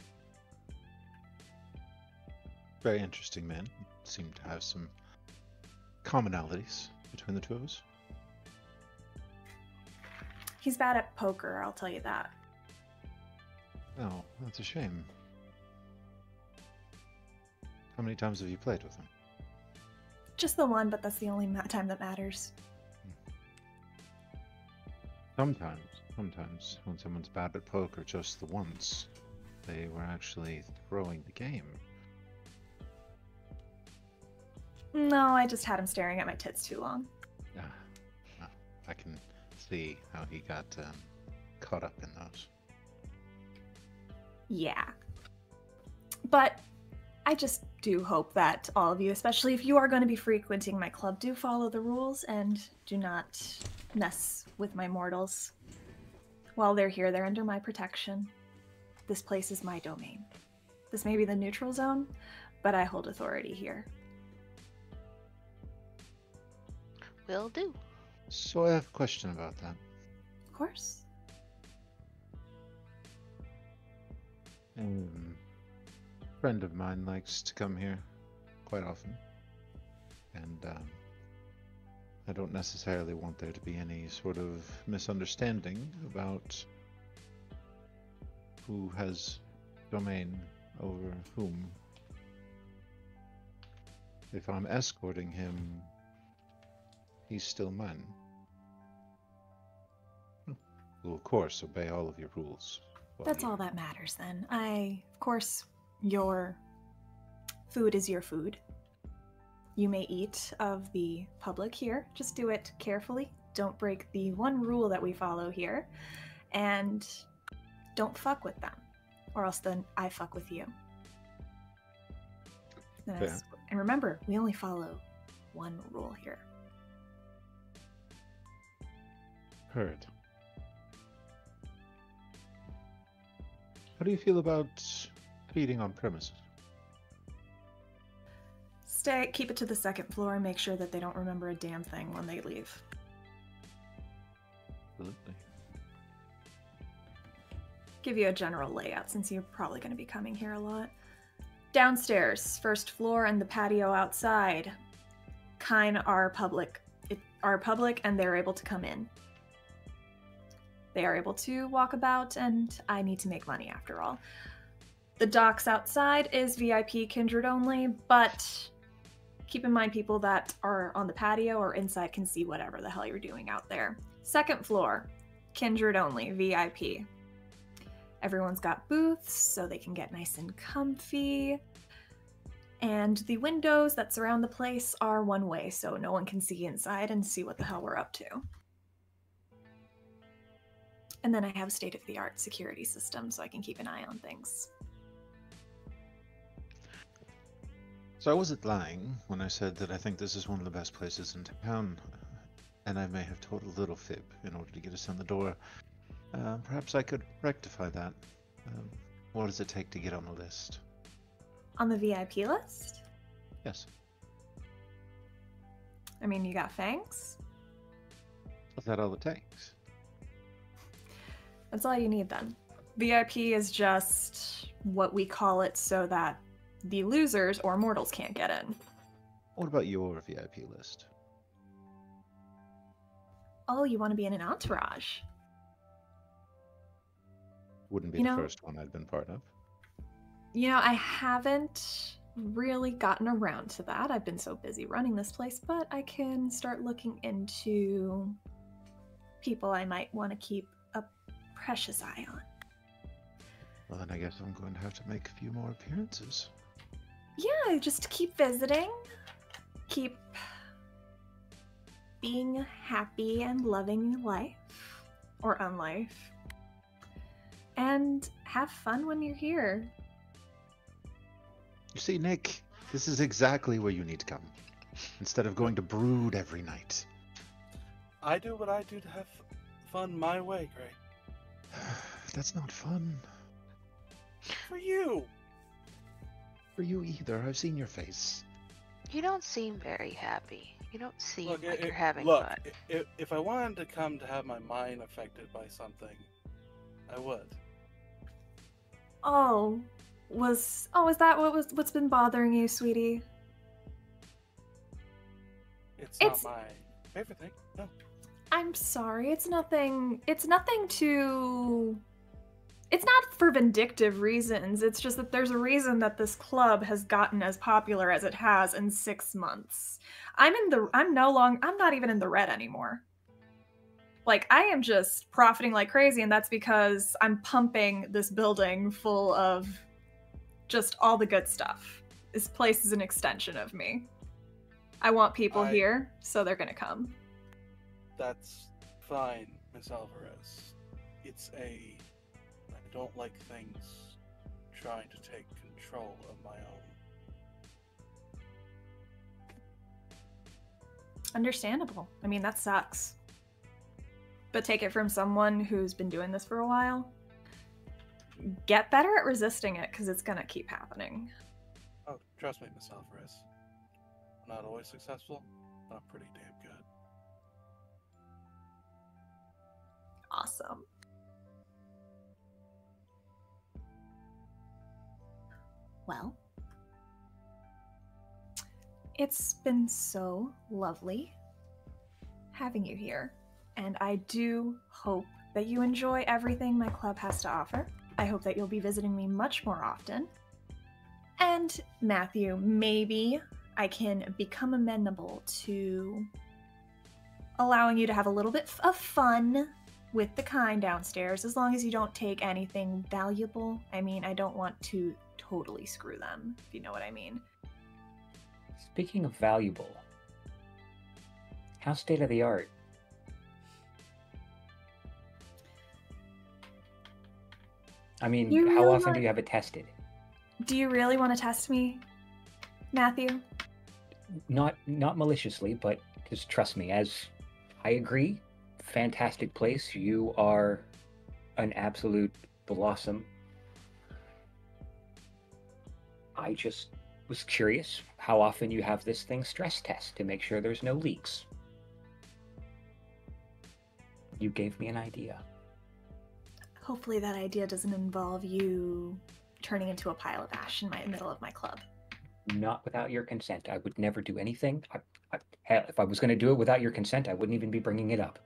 Very interesting man. Seem to have some commonalities between the two of us. He's bad at poker, I'll tell you that. Oh, that's a shame. How many times have you played with him? Just the one, but that's the only time that matters. Sometimes when someone's bad at poker just the once, they were actually throwing the game. No, I just had him staring at my tits too long. Yeah, I can see how he got caught up in those. Yeah. But I just do hope that all of you, especially if you are going to be frequenting my club, do follow the rules and do not mess with my mortals. While they're here, they're under my protection. This place is my domain. This may be the neutral zone, but I hold authority here. Will do. So I have a question about that. Of course. A friend of mine likes to come here quite often, and I don't necessarily want there to be any sort of misunderstanding about who has domain over whom. If I'm escorting him, he's still mine. Will, of course, obey all of your rules. That's all that matters then. Of course, your food is your food. You may eat of the public here. Just do it carefully. Don't break the one rule that we follow here. And don't fuck with them. Or else then I fuck with you. And remember, we only follow one rule here. Heard. How do you feel about feeding on premises? Keep it to the second floor and make sure that they don't remember a damn thing when they leave. Absolutely. Give you a general layout since you're probably going to be coming here a lot. Downstairs, first floor, and the patio outside are public and they're able to come in. They are able to walk about, and I need to make money after all. The docks outside is VIP kindred only, but keep in mind people that are on the patio or inside can see whatever the hell you're doing out there. Second floor, kindred only, VIP. Everyone's got booths, so they can get nice and comfy. And the windows that surround the place are one way, so no one can see inside and see what the hell we're up to. And then I have state-of-the-art security system, so I can keep an eye on things. So I wasn't lying when I said that I think this is one of the best places in town, and I may have told a little fib in order to get us in the door. Perhaps I could rectify that. What does it take to get on the list? On the VIP list? Yes. I mean, you got fangs? Is that all it takes? That's all you need then. VIP is just what we call it so that the losers or mortals can't get in. What about your VIP list? Oh, you want to be in an entourage? Wouldn't be the first one I'd been part of. You know, I haven't really gotten around to that. I've been so busy running this place, but I can start looking into people I might want to keep a precious eye on. Well, then I guess I'm going to have to make a few more appearances. Yeah, just keep visiting. keep being happy and loving life, or unlife, and have fun when you're here. You see, Nick, this is exactly where you need to come. Instead of going to Brood every night. I do what I do to have fun my way, Gray. That's not fun. For you! For you either. I've seen your face. You don't seem very happy. You don't seem Look, like you're having look, fun. if I wanted to come to have my mind affected by something, I would. Is that what's been bothering you, sweetie? It's not my favorite thing. No. I'm sorry. It's nothing to. It's not for vindictive reasons. It's just that there's a reason that this club has gotten as popular as it has in 6 months. I'm not even in the red anymore. Like, I am just profiting like crazy, and that's because I'm pumping this building full of just all the good stuff. This place is an extension of me. I want people here, so they're gonna come. That's fine, Miss Alvarez. I don't like things trying to take control of my own. Understandable. I mean, that sucks. But take it from someone who's been doing this for a while. Get better at resisting it, because it's gonna keep happening. Oh, trust me, Miss Alvarez. I'm not always successful, but I'm pretty damn good. Awesome. Well, it's been so lovely having you here, and I do hope that you enjoy everything my club has to offer. I hope that you'll be visiting me much more often. And Matthew, maybe I can become amenable to allowing you to have a little bit of fun with the kind downstairs, as long as you don't take anything valuable. I mean, I don't want to totally screw them, if you know what I mean. Speaking of valuable, how state of the art? I mean, how often do you have it tested? Do you really want to test me, Matthew? Not maliciously, but just trust me. As I agree, fantastic place. You are an absolute blossom. I just was curious how often you have this thing stress test to make sure there's no leaks. You gave me an idea. Hopefully that idea doesn't involve you turning into a pile of ash in the middle of my club. Not without your consent. I would never do anything. Hell, if I was going to do it without your consent, I wouldn't even be bringing it up.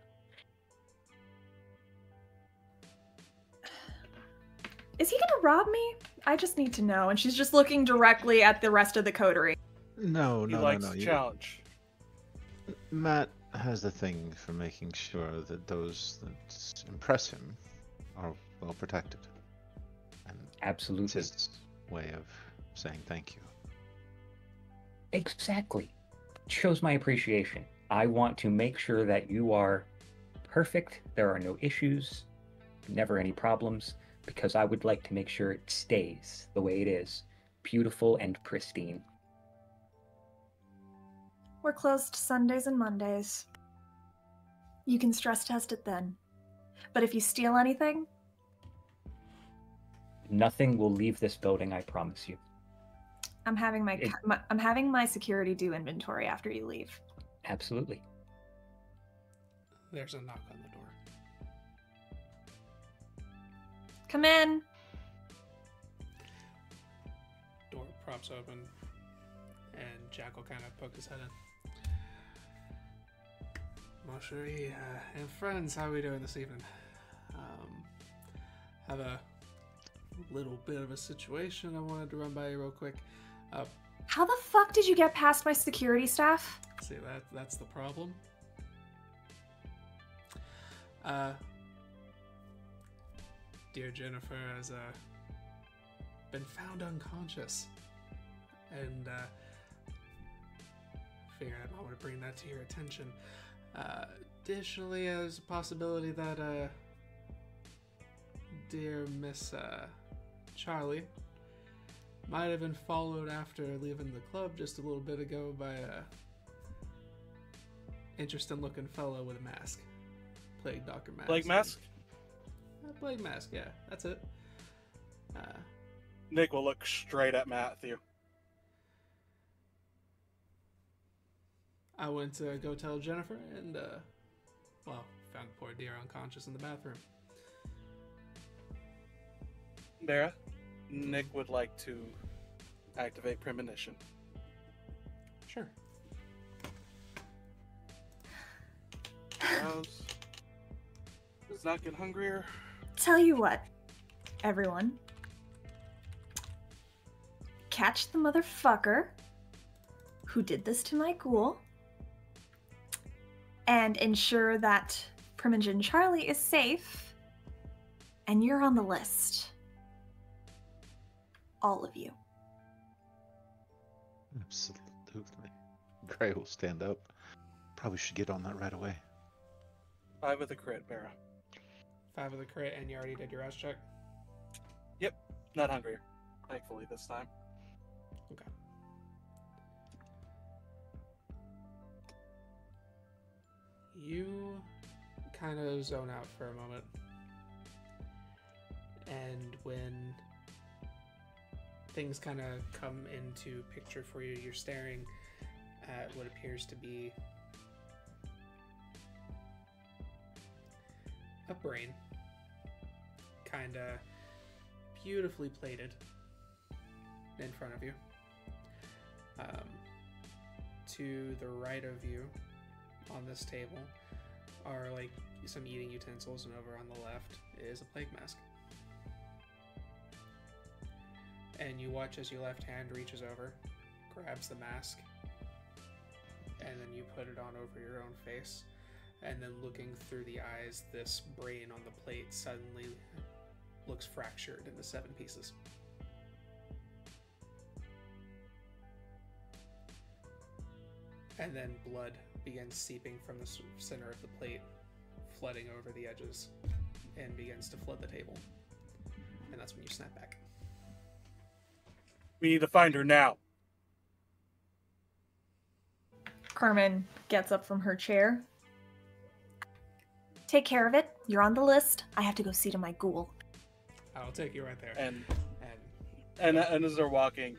Is he gonna rob me? I just need to know. And she's just looking directly at the rest of the coterie. No. He likes the challenge. Matt has the thing for making sure that those that impress him are well protected. And Absolutely. it's his way of saying thank you. Exactly. Shows my appreciation. I want to make sure that you are perfect. There are no issues, never any problems, because I would like to make sure it stays the way it is. Beautiful and pristine. We're closed Sundays and Mondays. You can stress test it then. But if you steal anything... Nothing will leave this building, I promise you. I'm having my security do inventory after you leave. Absolutely. There's a knock on the door. Come in. Door props open, and Jack will kind of poke his head in. Masquerade and friends, how are we doing this evening? Have a little bit of a situation I wanted to run by you real quick. How the fuck did you get past my security staff? See, that's the problem. Dear Jennifer has been found unconscious, and figured I might want to bring that to your attention. Additionally, there's a possibility that dear Miss Charlie might have been followed after leaving the club just a little bit ago by a interesting-looking fellow with a mask. Plague Doctor Mask. Plague Mask? Plague Mask, yeah, that's it. Nick will look straight at Matthew. I went to go tell Jennifer and, well, found the poor dear unconscious in the bathroom. Mara, Nick would like to activate premonition. Sure. Does not get hungrier. Tell you what, everyone. Catch the motherfucker who did this to my ghoul and ensure that Primogen Charlie is safe and you're on the list. All of you. Absolutely. Gray will stand up. Probably should get on that right away. 5 with a crit, Mara. 5 with a crit, and you already did your rest check? Yep, not hungrier. Thankfully this time. Okay. You kind of zone out for a moment. And when things kind of come into picture for you, you're staring at what appears to be a brain, kind of beautifully plated in front of you. To the right of you on this table are like some eating utensils, and over on the left is a plague mask. And you watch as your left hand reaches over, grabs the mask, and then you put it on over your own face. And then looking through the eyes, this brain on the plate suddenly looks fractured into 7 pieces. And then blood begins seeping from the center of the plate, flooding over the edges, and begins to flood the table. And that's when you snap back. We need to find her now. Carmen gets up from her chair. Take care of it. You're on the list. I have to go see to my ghoul. I'll take you right there. And as they're walking,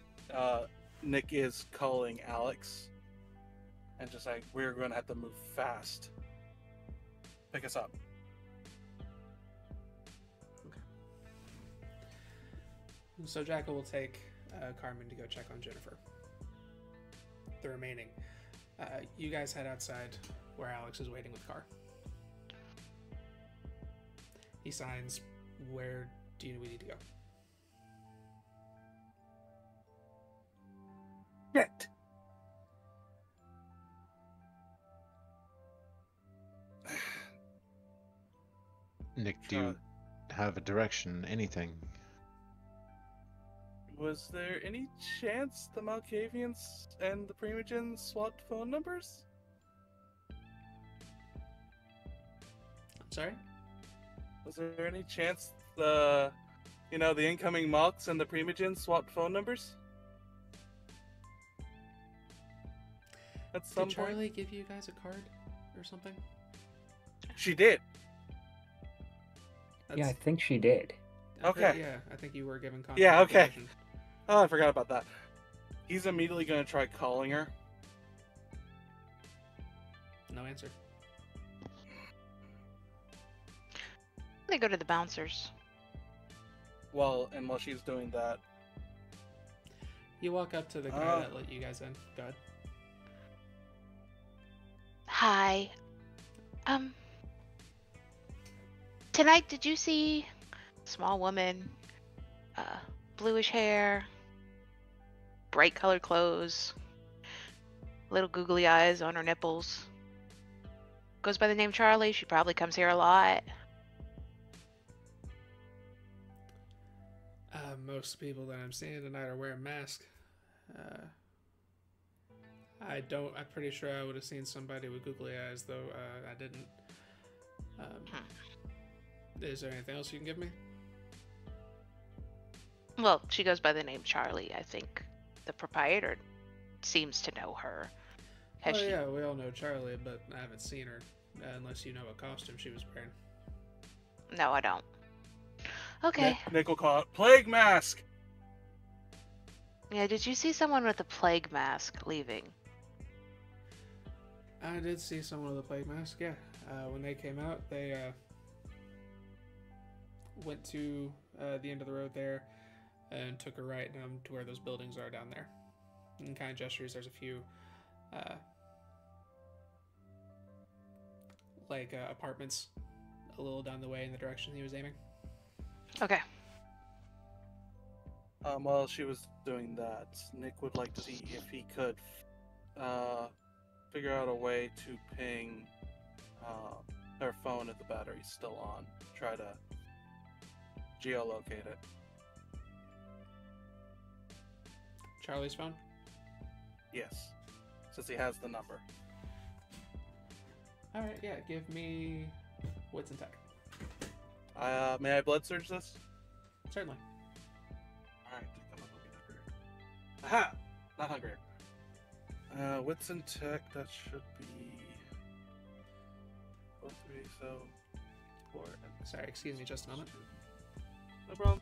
Nick is calling Alex. And just like, we're going to have to move fast. Pick us up. Okay. So Jackal will take Carmen to go check on Jennifer. The remaining. You guys head outside where Alex is waiting with Car. He signs. Where do we need to go? Shit. Nick, do you have a direction, anything? Was there any chance the Malkavians and the Primogens swapped phone numbers? I'm sorry? Was there any chance the incoming Malks and the Primogens swapped phone numbers? At some Did Charlie give you guys a card or something? She did. Yeah, I think she did. Okay. Yeah, I think you were given contact. Yeah, okay. information. Oh, I forgot about that. He's immediately going to try calling her. No answer. They go to the bouncers. While she's doing that, You walk up to the guy that let you guys in. Go ahead. Hi. Tonight, did you see a small woman, bluish hair, bright colored clothes, little googly eyes on her nipples? Goes by the name Charlie. She probably comes here a lot. Most people that I'm seeing tonight are wearing masks. I don't. I'm pretty sure I would have seen somebody with googly eyes, though. I didn't. Is there anything else you can give me? Well, she goes by the name Charlie. I think the proprietor seems to know her. Has she? Yeah, we all know Charlie, but I haven't seen her unless you know what costume she was wearing. No, I don't. Okay. Nick will call it Plague Mask! Yeah, did you see someone with a plague mask leaving? I did see someone with a plague mask, yeah. When they came out, they went to the end of the road there and took a right down to where those buildings are down there. And kind of gestures, there's a few apartments a little down the way in the direction he was aiming. Okay. While she was doing that, Nick would like to see if he could figure out a way to ping her phone if the battery's still on. Try to geolocate it. Charlie's phone? Yes, since he has the number. Alright, yeah, give me wits and tech. May I blood surge this? Certainly. Alright, I'm not looking hungry. Aha! Not hungry. Wits and tech, that should be 4, 3, so 4 and Sorry, excuse me just a moment. no problem.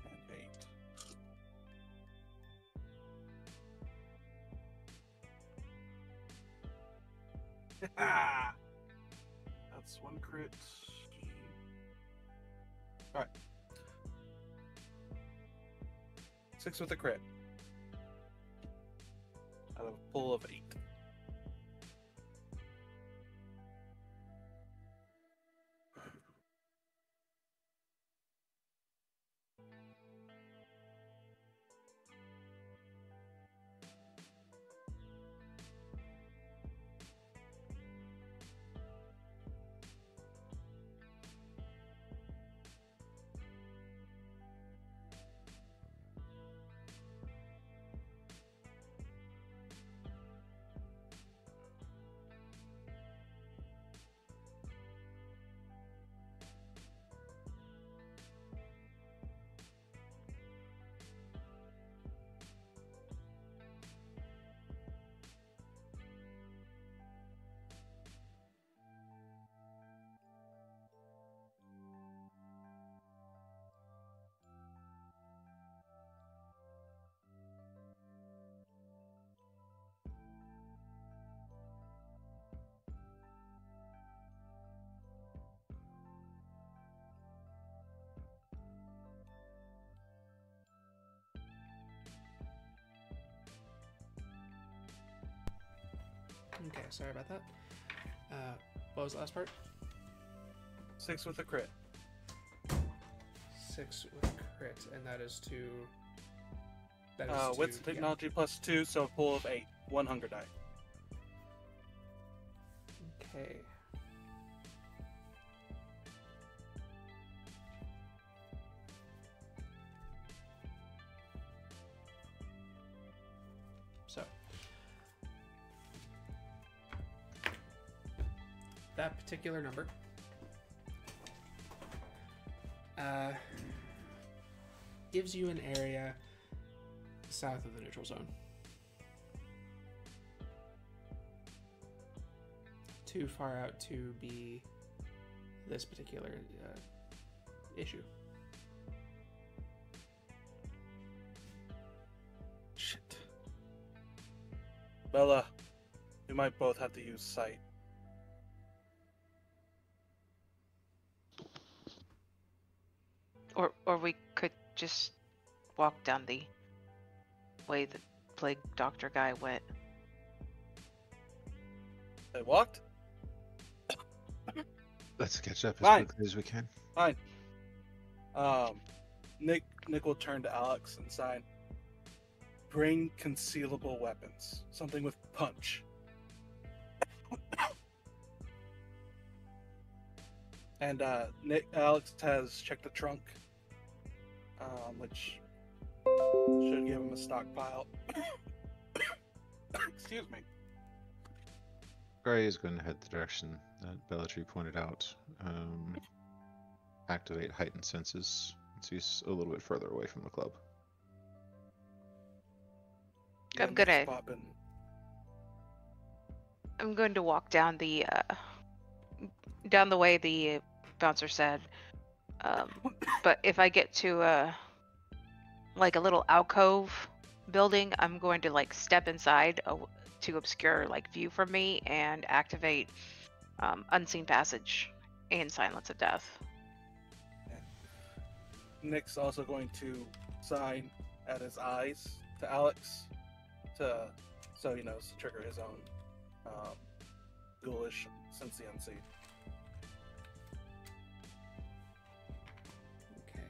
And 8. That's 1 crit. Alright. 6 with a crit. Out of a pool of 8. Okay, sorry about that. What was the last part? 6 with a crit. 6 with crit, and that is to... That is Wits and technology plus 2, so a pool of 8. 1 hunger die. Okay. So. That particular number gives you an area south of the neutral zone. Too far out to be this particular issue. Shit. Bella, we might both have to use sight. Or we could just walk down the way the plague doctor guy went. They walked? Let's catch up as Fine. quickly as we can. Fine. Nick will turn to Alex and sign. Bring concealable weapons. Something with punch. And Alex has checked the trunk, which Should give him a stockpile. Excuse me. Gray is going to head the direction that Bellatrix pointed out. Activate heightened senses. So he's a little bit further away from the club. Yeah, I'm gonna- popping. I'm going to walk down the way the bouncer said. But if I get to like a little alcove building, I'm going to like step inside to obscure like view from me and activate unseen passage and silence of death. Nick's also going to sign at his eyes to Alex so he knows to trigger his own ghoulish sense the unseen. Okay.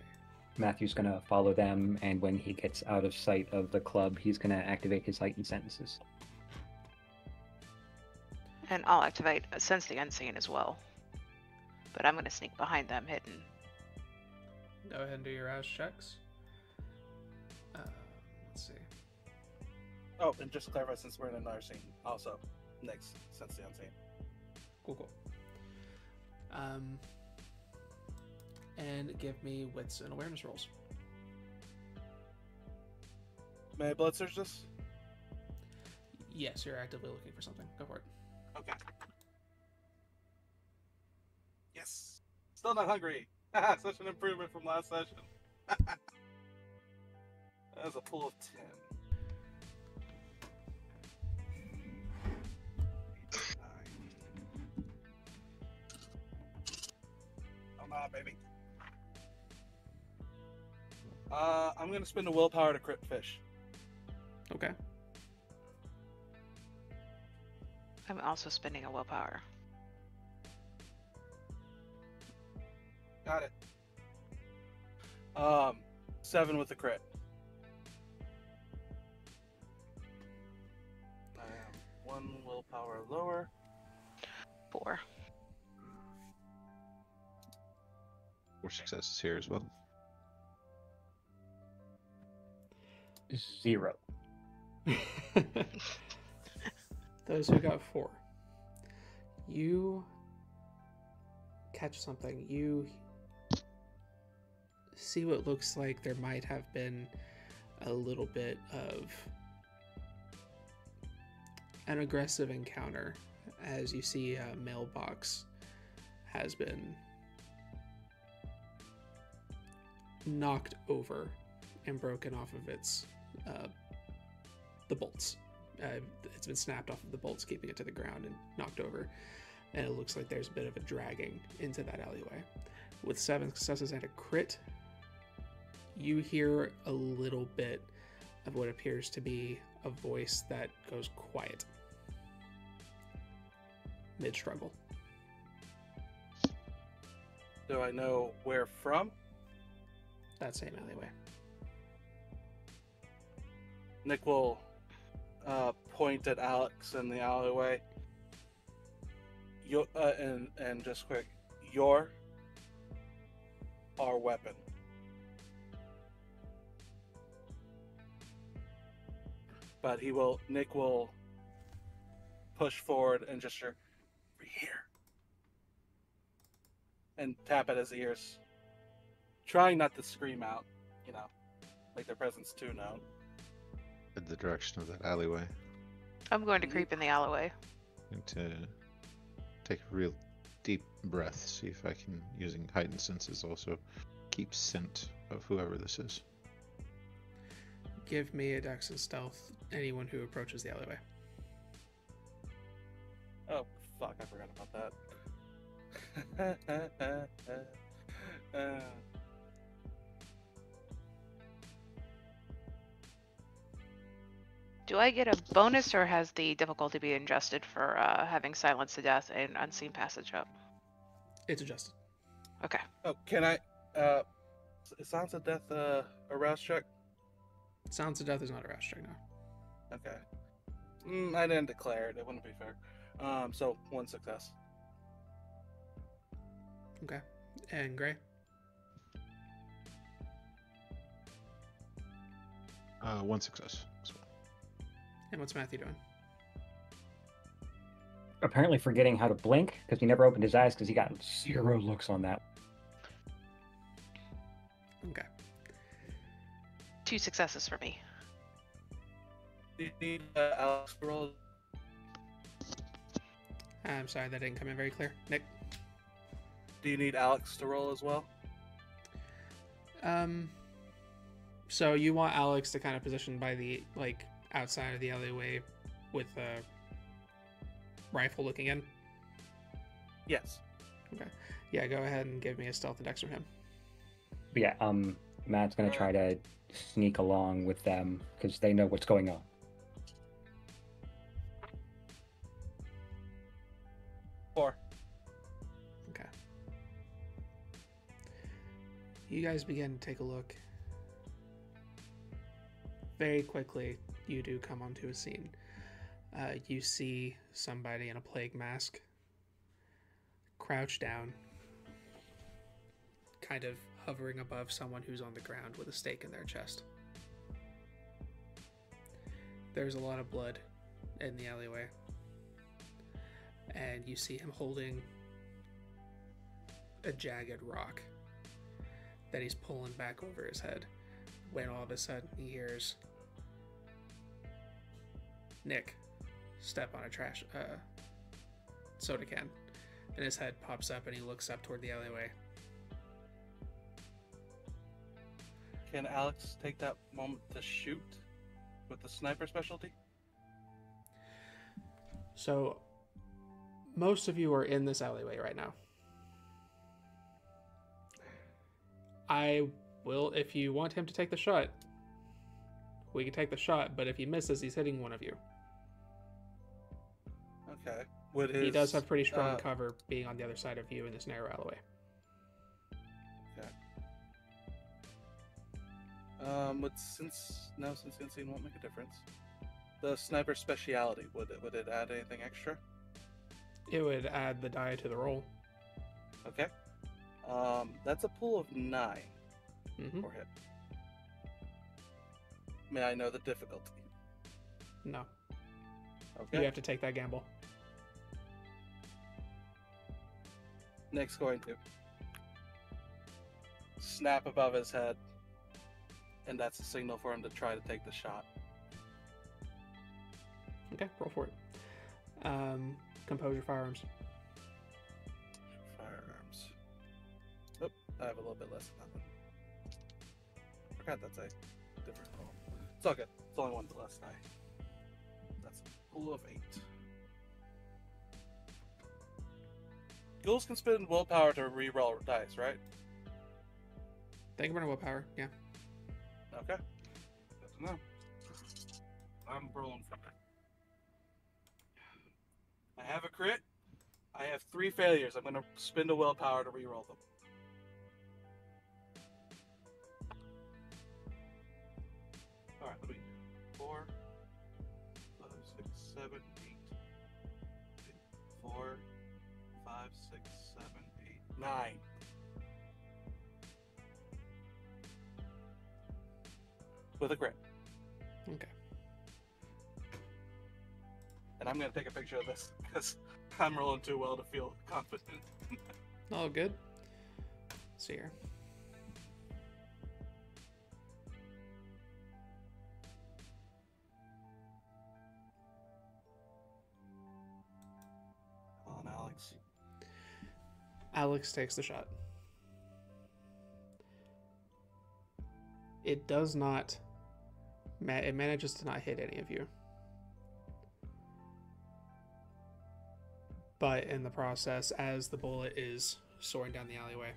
Matthew's gonna follow them, and when he gets out of sight of the club, he's gonna activate his heightened senses. And I'll activate sense the unseen as well. But I'm going to sneak behind them, hidden. Go ahead and do your ass checks. Let's see. Oh, and just to clarify, since we're in another scene, also, Nick's sense the unseen. Cool. And give me wits and awareness rolls. May I blood search this? Yes, you're actively looking for something. Go for it. Okay. Yes. Still not hungry. Such an improvement from last session. That was a pool of 10. 9. Come on, baby. I'm gonna spend a willpower to crit fish. Okay. I'm also spending a willpower. Got it. 7 with the crit. I am 1 willpower lower. 4. 4 successes here as well. 0. Those who got 4. You catch something. You see what looks like there might have been a little bit of an aggressive encounter as you see a mailbox has been knocked over and broken off of its the bolts. It's been snapped off of the bolts, keeping it to the ground and knocked over. And it looks like there's a bit of a dragging into that alleyway. With 7 successes and a crit, you hear a little bit of what appears to be a voice that goes quiet mid-struggle. Do I know where from? That same alleyway. Nick will point at Alex in the alleyway. And just quick, you're our weapon. But Nick will push forward and gesture, "Over here," and tap at his ears, trying not to scream out, make their presence too known. In the direction of that alleyway. I'm going to creep in the alleyway. I'm going to take a real deep breath, see if I can, using heightened senses, also keep scent of whoever this is. Give me a dex and stealth, anyone who approaches the alleyway. Oh, fuck, I forgot about that. Do I get a bonus, or has the difficulty been adjusted for having silence to death and unseen passage up? It's adjusted. Okay. Oh, can I, Sounds of Death, a rouse check? Sounds of death is not a rash check now. Okay. I didn't declare it. It wouldn't be fair. So 1 success. Okay. And Gray? One success as well. And what's Matthew doing? Apparently forgetting how to blink because he never opened his eyes because he got 0 looks on that. Okay. 2 successes for me. Do you need Alex to roll? I'm sorry, that didn't come in very clear. Nick? Do you need Alex to roll as well? So you want Alex to kind of position by the, like, outside of the alleyway with a rifle looking in? Yes. Okay. Yeah, go ahead and give me a stealth and dex from him. But yeah, Matt's gonna try to sneak along with them because they know what's going on. Four. Okay. You guys begin to take a look. Very quickly, you do come onto a scene. You see somebody in a plague mask crouched down, kind of hovering above someone who's on the ground with a stake in their chest. There's a lot of blood in the alleyway, and you see him holding a jagged rock that he's pulling back over his head, when all of a sudden he hears Nick step on a soda can, and his head pops up and he looks up toward the alleyway. Can Alex take that moment to shoot with the sniper specialty? So most of you are in this alleyway right now. I will, if you want him to take the shot, we can take the shot, but if he misses, he's hitting one of you. Okay. He does have pretty strong cover being on the other side of you in this narrow alleyway. Okay. Since unseen won't make a difference. The sniper speciality, would it add anything extra? It would add the die to the roll. Okay. That's a pool of 9 Mm-hmm. for hit. May I know the difficulty? No. Okay. You have to take that gamble. Nick's going to snap above his head, and that's a signal for him to try to take the shot. Okay, roll for it. Compose your firearms. Firearms. Oh, I have a little bit less than that one. Forgot that's a different roll. It's all good. It's only one less die. That's a pool of 8. Ghouls can spend willpower to re-roll dice, right? Thank you for willpower, yeah. Okay. Good to know. I'm rolling for it. I have a crit. I have 3 failures. I'm going to spend a willpower to re-roll them. Alright, let me... 4, 5, 6, 7, 8. 4, 5, 6, 7, 8, 9. With a crit. Okay. And I'm going to take a picture of this because I'm rolling too well to feel confident. All good. Let's see here. Come on, Alex. Alex takes the shot. It does not... It manages to not hit any of you. But in the process, as the bullet is soaring down the alleyway,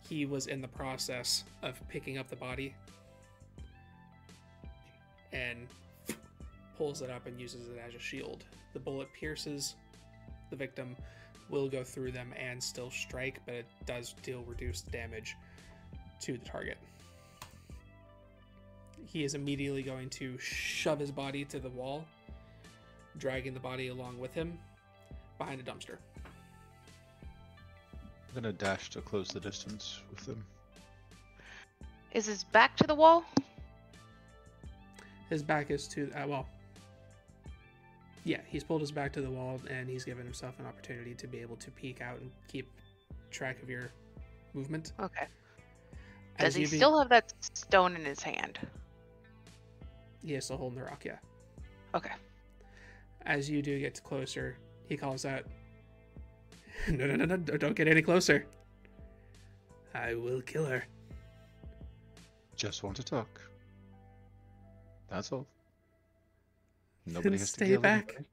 he was in the process of picking up the body and pulls it up and uses it as a shield. The bullet pierces the victim, will go through them and still strike, but it does deal reduced damage to the target. He is immediately going to shove his body to the wall, dragging the body along with him behind a dumpster. I'm gonna dash to close the distance with them. Is his back to the wall? His back is to yeah, he's pulled his back to the wall, and he's given himself an opportunity to be able to peek out and keep track of your movement. Okay. As Does he you still have that stone in his hand? He is still holding the rock, yeah. Okay. As you do get closer, he calls out, No, don't get any closer. I will kill her. Just want to talk. That's all. Nobody Then has to stay kill back. anybody.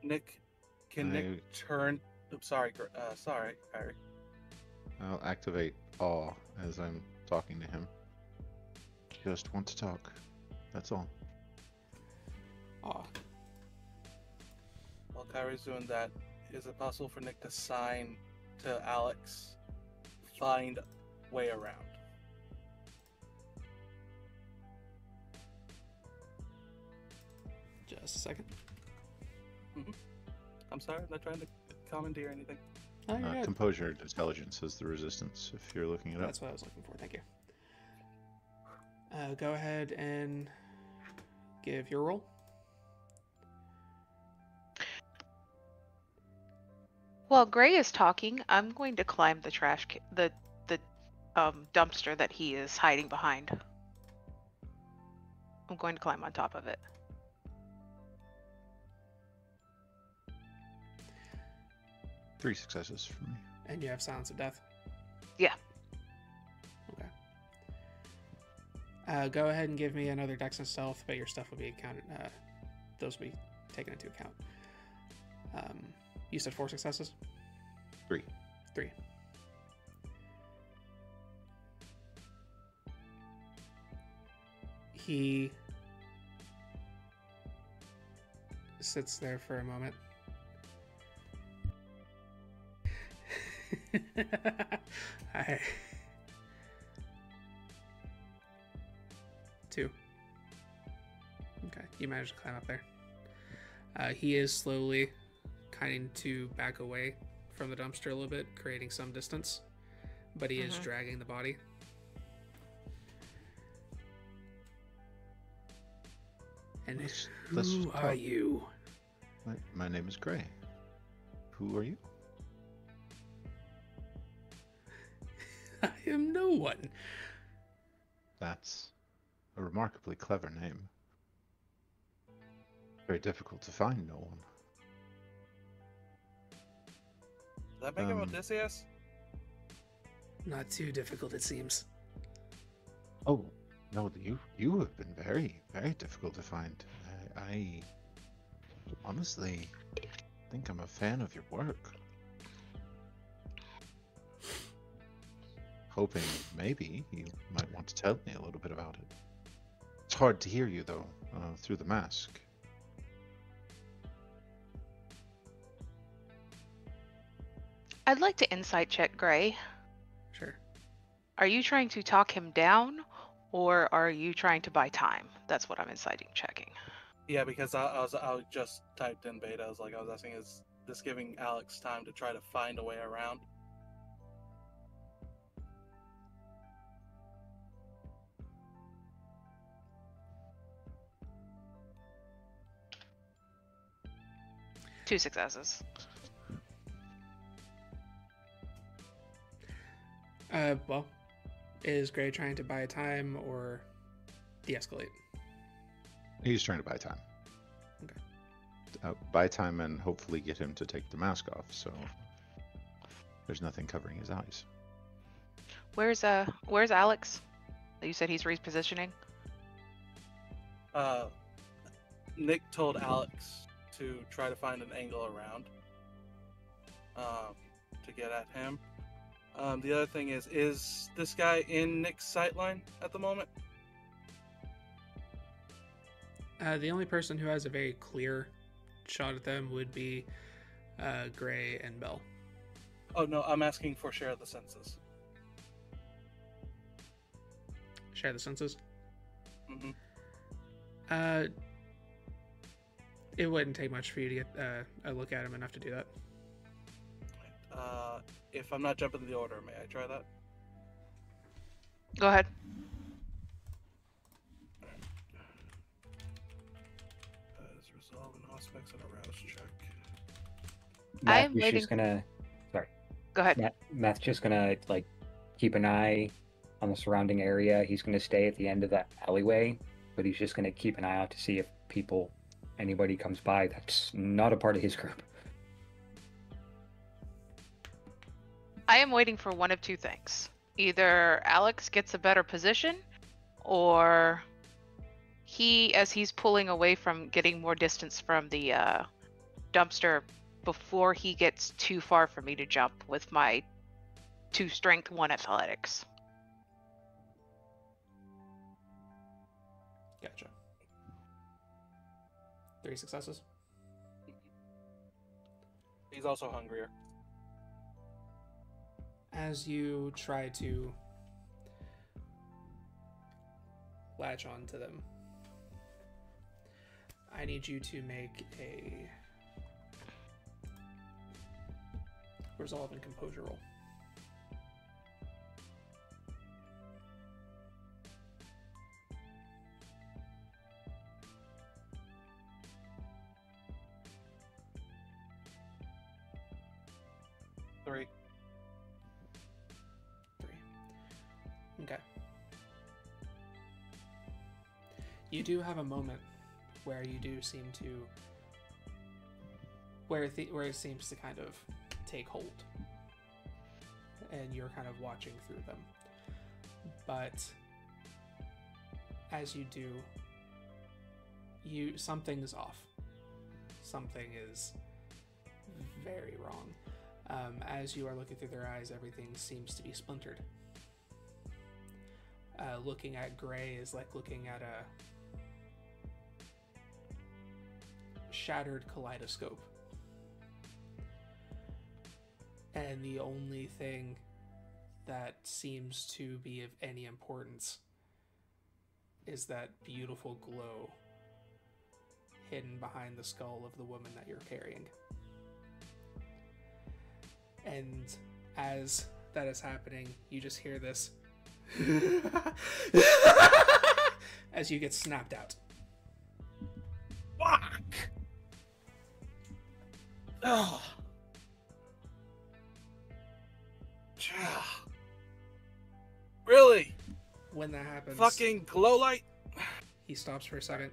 Nick, can Nick turn? Oops, sorry, Harry. I'll activate awe as I'm talking to him. Just want to talk. That's all. Aw. While Kyrie's doing that, is it possible for Nick to sign to Alex, find way around? Just a second. I'm sorry, I'm not trying to commandeer anything. Oh, you're good. Composure and intelligence is the resistance, if you're looking it up. That's what I was looking for. Thank you. Go ahead and give your roll. While Gray is talking, I'm going to climb the the dumpster that he is hiding behind. I'm going to climb on top of it. Three successes for me. And you have Silence of Death. Yeah. Okay. Go ahead and give me another Dex and Stealth, but your stuff will be accounted. Those will be taken into account. You said 4 successes? 3. 3. He sits there for a moment. I... 2. Okay, you managed to climb up there. He is slowly kind to back away from the dumpster a little bit, creating some distance, but he is dragging the body. And Let's who just are talk. you? My name is Gray. Who are you? I am no one. That's a remarkably clever name. Very difficult to find no one. Does that make him Odysseus? Not too difficult, it seems. Oh, no, you have been very, very difficult to find. I honestly think I'm a fan of your work. Hoping maybe you might want to tell me a little bit about it. It's hard to hear you, though, through the mask. I'd like to insight check Gray. Sure. Are you trying to talk him down, or are you trying to buy time? That's what I'm inciting checking. Yeah, because I just typed in beta. I was asking, is this giving Alex time to try to find a way around? Two successes. Well, is Gray trying to buy time or de-escalate? He's trying to buy time. Okay. Buy time and hopefully get him to take the mask off, so there's nothing covering his eyes. Where's Alex? You said he's repositioning? Nick told Alex to try to find an angle around to get at him. The other thing is this guy in Nick's sightline at the moment? The only person who has a very clear shot at them would be Gray and Bell. Oh, no, I'm asking for share of the senses. Share the senses? Mm-hmm. It wouldn't take much for you to get a look at him enough to do that. If I'm not jumping the order, may I try that? Go ahead. 12 aspects and a rouse check. I'm Matthew's waiting- just gonna. Sorry. Go ahead. Matt's just gonna like keep an eye on the surrounding area. He's gonna stay at the end of that alleyway, but he's just gonna keep an eye out to see if anybody comes by that's not a part of his group. I am waiting for one of two things. Either Alex gets a better position, or as he's pulling away from getting more distance from the dumpster before he gets too far for me to jump with my 2 strength, 1 athletics. Gotcha. 3 successes. He's also hungrier. As you try to latch on to them, I need you to make a resolve and composure roll. Three. 3. Okay. You do have a moment where you do seem to, where it seems to kind of take hold, and you're kind of watching through them. But as you do, something's off. Something is very wrong. As you are looking through their eyes, everything seems to be splintered. Looking at Gray is like looking at a shattered kaleidoscope. And the only thing that seems to be of any importance is that beautiful glow hidden behind the skull of the woman that you're carrying. And as that is happening, you just hear this as you get snapped out. Fuck! Oh. Really? When that happens, Fucking glow light? he stops for a second.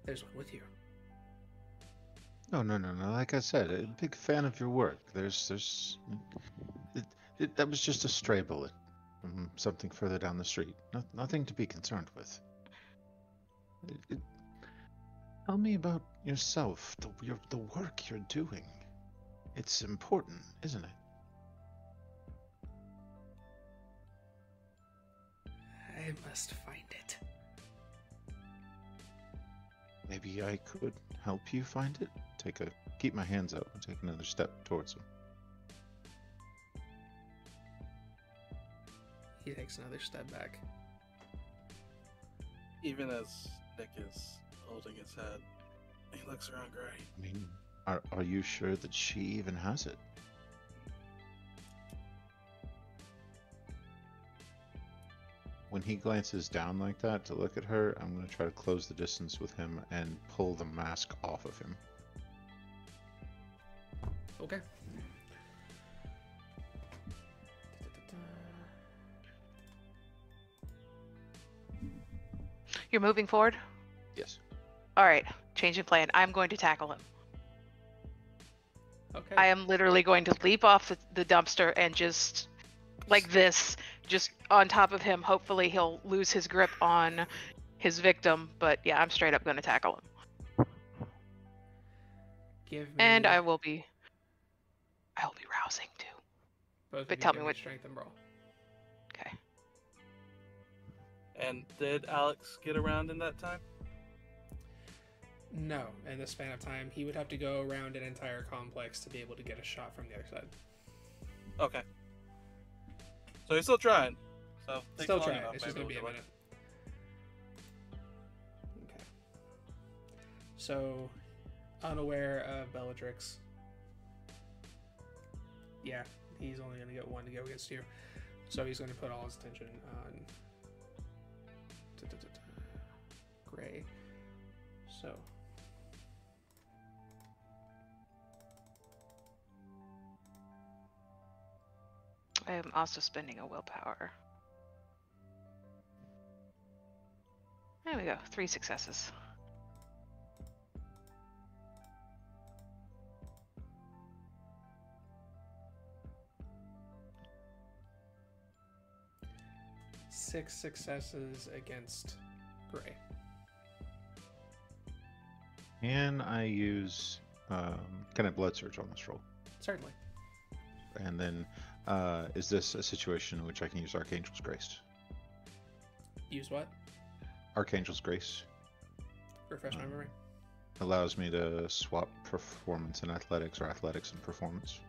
There's one with you. No. Like I said, a big fan of your work. That was just a stray bullet from something further down the street. Nothing to be concerned with. Tell me about yourself, the work you're doing. It's important, isn't it? I must find it. Maybe I could help you find it. Keep my hands out and take another step towards him. He takes another step back. Even as Nick is holding his head, he looks around Gray. I mean, are you sure that she even has it? When he glances down like that to look at her, I'm going to try to close the distance with him and pull the mask off of him. Okay. You're moving forward? Yes. Alright, change of plan. I'm going to tackle him. Okay. I am literally going to leap off the dumpster and just like this, just on top of him. Hopefully he'll lose his grip on his victim, but yeah, I'm straight up going to tackle him. Give me. And I will be rousing too. Both but of you tell give me what- strength and roll. Okay. And did Alex get around in that time? No, in the span of time, he would have to go around an entire complex to be able to get a shot from the other side. Okay. So he's still trying. So takes Still long trying. enough, It's just maybe gonna be a we'll minute. Okay. So, unaware of Bellatrix. Yeah, he's only gonna get one to go against you. So he's gonna put all his attention on Gray. So. I am also spending a willpower. There we go. 3 successes. Six successes against Gray. Can I use can I blood surge on this roll? Certainly. And then is this a situation in which I can use Archangel's Grace? Use what? Archangel's Grace Refresh my memory. allows me to swap performance and athletics or athletics and performance.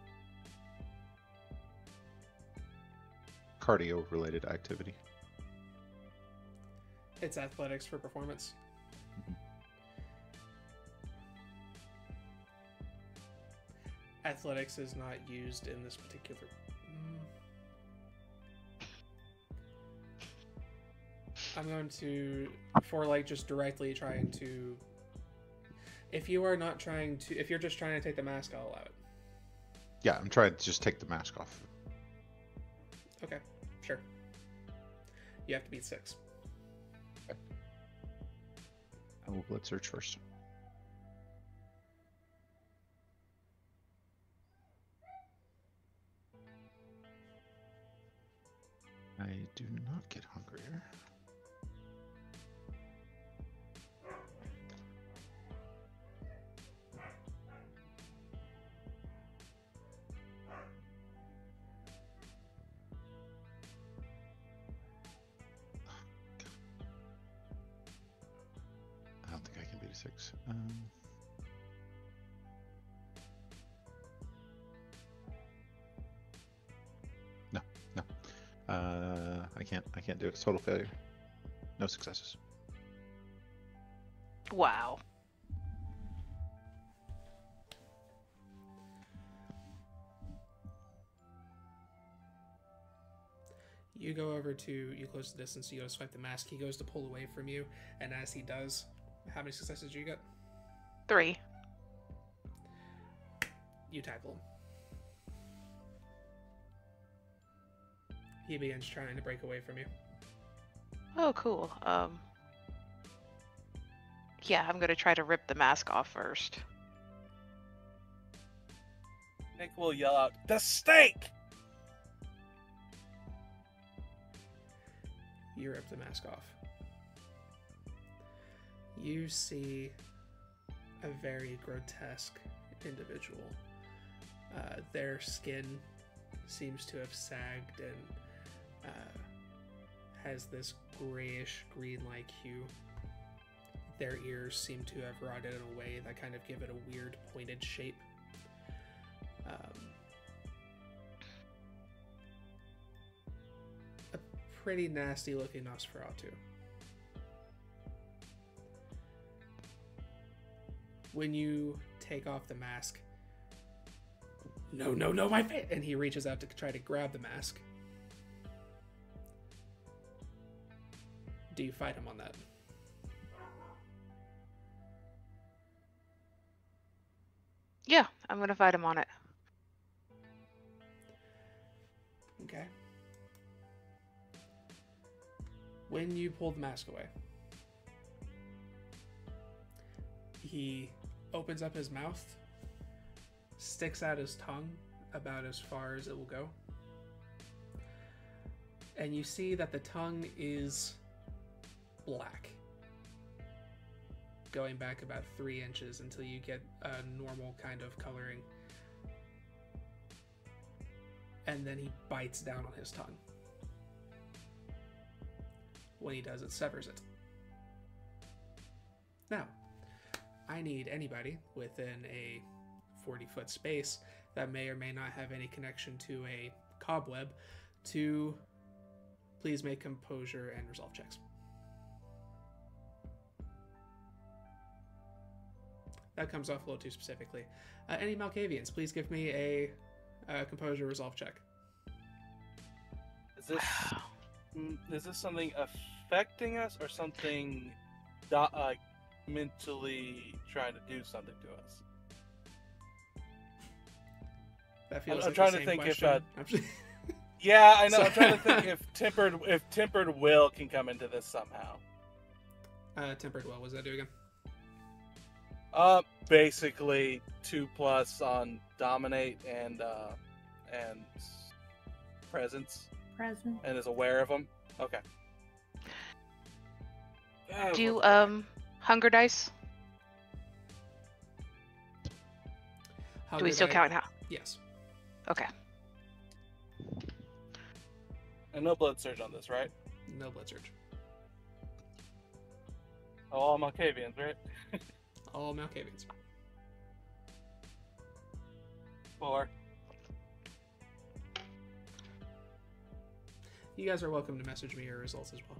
Cardio related activity. It's athletics for performance. Athletics is not used in this particular. I'm going to, for like just directly trying to. If you are not trying to, if you're just trying to take the mask, I'll allow it. Yeah, I'm trying to just take the mask off. Okay, sure. You have to beat 6. I will blood search first. I do not get hungrier. I don't think I can beat a 6. No. I can't do it. It's total failure. No successes. Wow. You go over to, you close the distance, you go to swipe the mask, he goes to pull away from you, and as he does, how many successes do you get? 3. You tackle him. He begins trying to break away from you. Oh, cool. Yeah, I'm gonna try to rip the mask off first. Nick will yell out, "The steak!" You rip the mask off. You see a very grotesque individual. Their skin seems to have sagged and has this grayish green-like hue. Their ears seem to have rotted in a way that kind of give it a weird pointed shape. A pretty nasty looking Nosferatu. When you take off the mask, no, my face! And he reaches out to try to grab the mask. Do you fight him on that? Yeah, I'm gonna fight him on it. Okay. When you pull the mask away, he opens up his mouth, sticks out his tongue about as far as it will go, and you see that the tongue is black, going back about 3 inches until you get a normal kind of coloring. And then he bites down on his tongue. When he does, it severs it. Now, I need anybody within a 40-foot space that may or may not have any connection to a cobweb to please make composure and resolve checks. That comes off a little too specifically. Any Malkavians, please give me a composure resolve check. Is this something affecting us or something mentally trying to do something to us. That feels I'm like trying the to same think question. Yeah, I know. So- I'm trying to think if tempered will can come into this somehow. Tempered will. What does that do again? Basically 2+ on dominate and presence, Present. and is aware of them. Okay. Do hunger dice? How Do we did still I- count how? Yes. Okay. And no blood surge on this, right? No blood surge. Oh, all Malkavians, right? All Malkavians. 4. You guys are welcome to message me your results as well.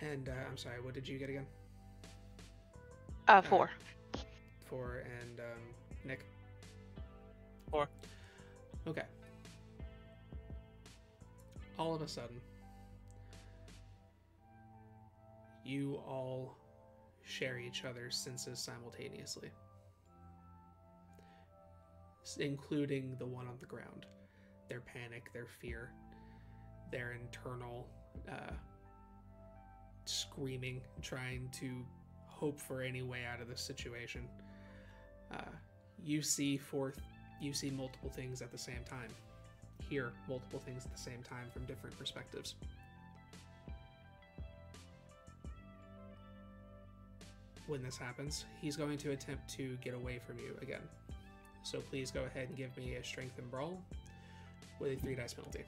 And I'm sorry, what did you get again? 4. 4 and Nick? 4. Okay. All of a sudden, you all share each other's senses simultaneously, including the one on the ground. Their panic, their fear, their internal screaming, trying to hope for any way out of this situation. You see multiple things at the same time. Hear multiple things at the same time from different perspectives. When this happens, he's going to attempt to get away from you again. So please go ahead and give me a strength and brawl with a 3 dice penalty.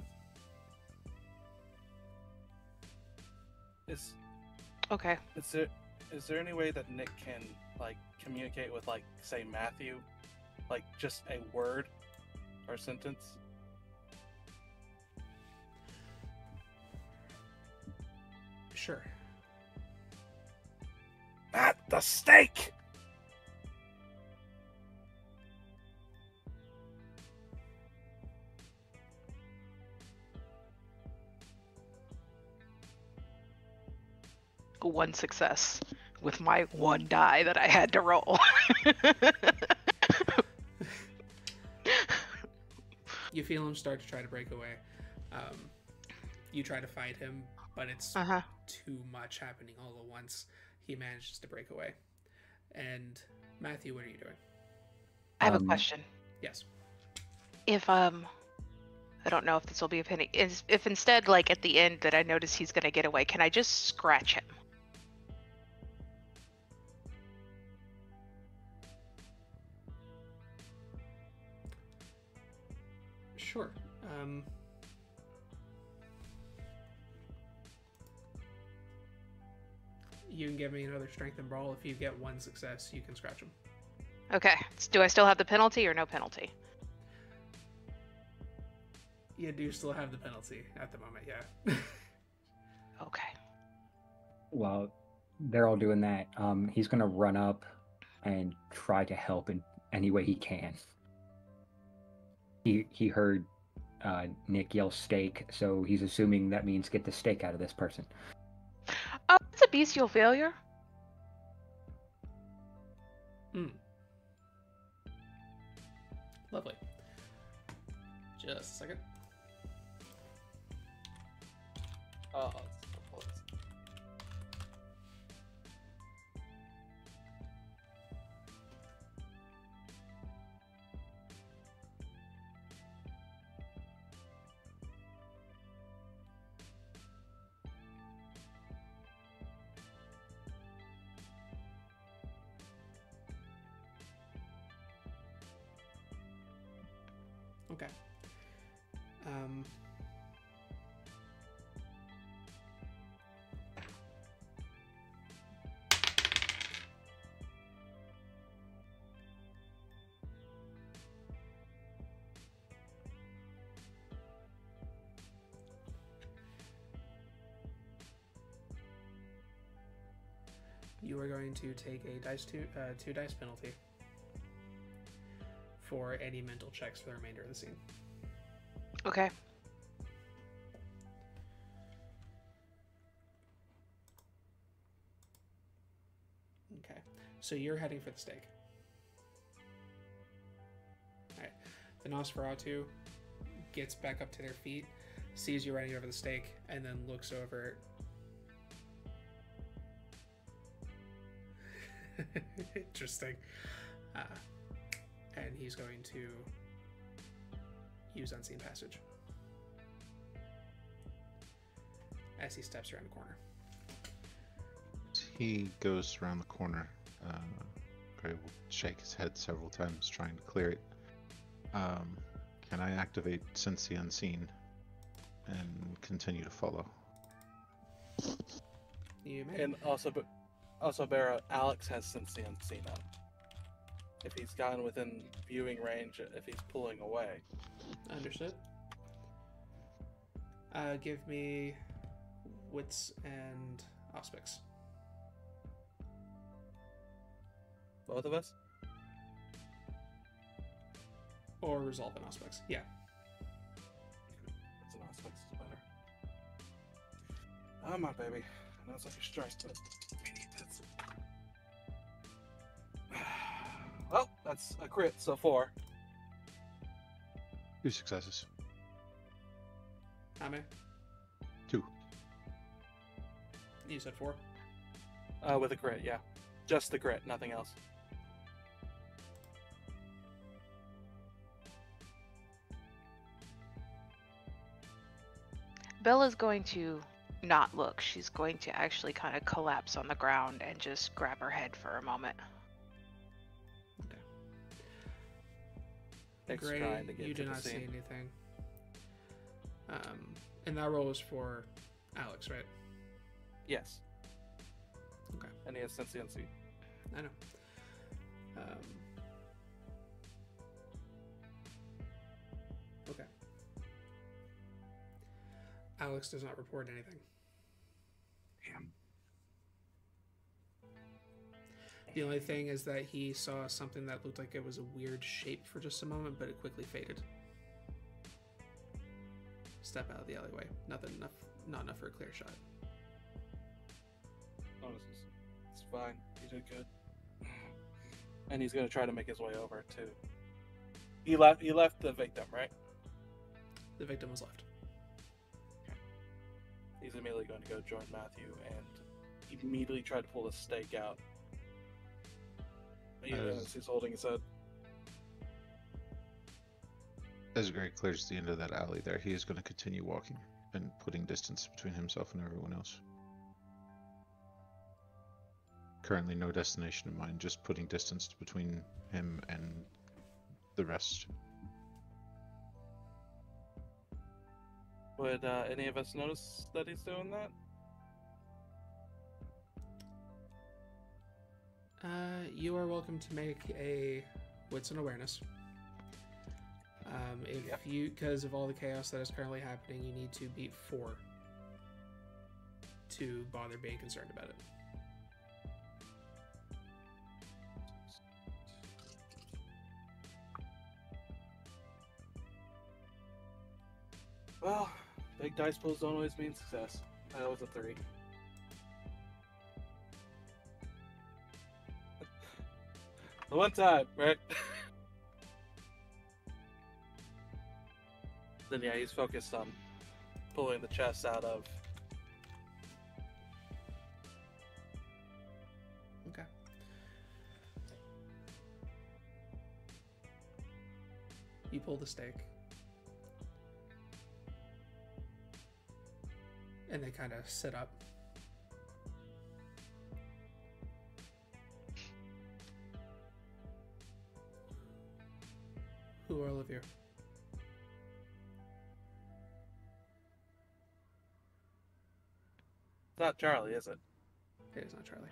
Okay. Is there any way that Nick can communicate with say Matthew, just a word or sentence? Sure. At the stake. One success with my 1 die that I had to roll. You feel him start to try to break away. You try to fight him, but it's too much happening all at once. He manages to break away. And Matthew, what are you doing? I have a question. Yes. If I don't know if this will be a penny. If instead, at the end, that I notice he's gonna get away, can I just scratch him? Sure. You can give me another strength and brawl. If you get 1 success, you can scratch him. Okay. Do I still have the penalty or no penalty? You do still have the penalty at the moment, yeah. Okay. While they're all doing that, he's gonna run up and try to help in any way he can. He heard Nick yell steak, so he's assuming that means get the steak out of this person. Oh, it's a bestial failure. Lovely. Just a second. Oh, Okay. you are going to take a two dice penalty for any mental checks for the remainder of the scene. Okay. Okay, so you're heading for the stake. Alright, the Nosferatu gets back up to their feet, sees you running over the stake, and then looks over. Interesting. And he's going to use Unseen Passage as he steps around the corner. He goes around the corner. Gray will shake his head several times, trying to clear it. Can I activate Sense the Unseen and continue to follow? You may. And also, Barra, Alex has Sense the Unseen up. If he's gotten within viewing range, if he's pulling away. Understood. Give me Wits and Auspics. Both of us? Or Resolve and Auspics. Yeah. It's an Auspics is better. Oh my baby. I know it's like a stress, but we need this. Well, that's a crit, so 4. 2 successes. How many? 2. You said 4? With a crit, yeah. Just the crit, nothing else. Bella's going to not look. She's going to actually kind of collapse on the ground and just grab her head for a moment. Okay. Nick's Gray, trying to get you to do the not see scene. anything. And that roll is for Alex, right? Yes, Okay. and he has Sense the Unseen. I know. Okay. Alex does not report anything. Damn. The only thing is that he saw something that looked like it was a weird shape for just a moment, but it quickly faded. Step out of the alleyway. Not enough for a clear shot. Oh, it's fine. You did good. And he's gonna try to make his way over too. He left the victim, right? The victim was left. He's immediately going to go join Matthew and immediately try to pull the stake out. Even as he's holding his head. As Gray clears the end of that alley there, he is going to continue walking and putting distance between himself and everyone else. Currently no destination in mind, just putting distance between him and the rest. Would any of us notice that he's doing that? You are welcome to make a Wits and Awareness. If you, because of all the chaos that is currently happening, you need to beat 4 to bother being concerned about it. Well, big dice pulls don't always mean success. That was a 3. The one time, right? Then yeah, he's focused on pulling the chest out of. Okay. You pull the stake. And they kind of sit up. Who are all of you? It's not Charlie, is it? It is not Charlie.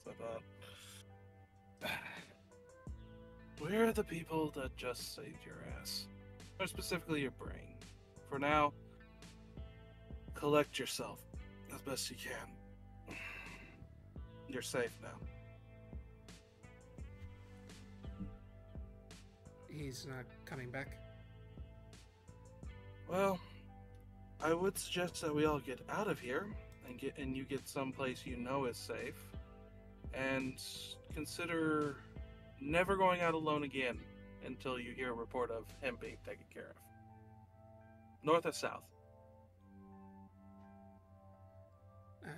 So we're the people that just saved your ass. Or specifically your brain. For now, collect yourself as best you can. you're safe now. He's not coming back. Well, I would suggest that we all get out of here and you get someplace you know is safe, and consider never going out alone again until you hear a report of him being taken care of. North or south?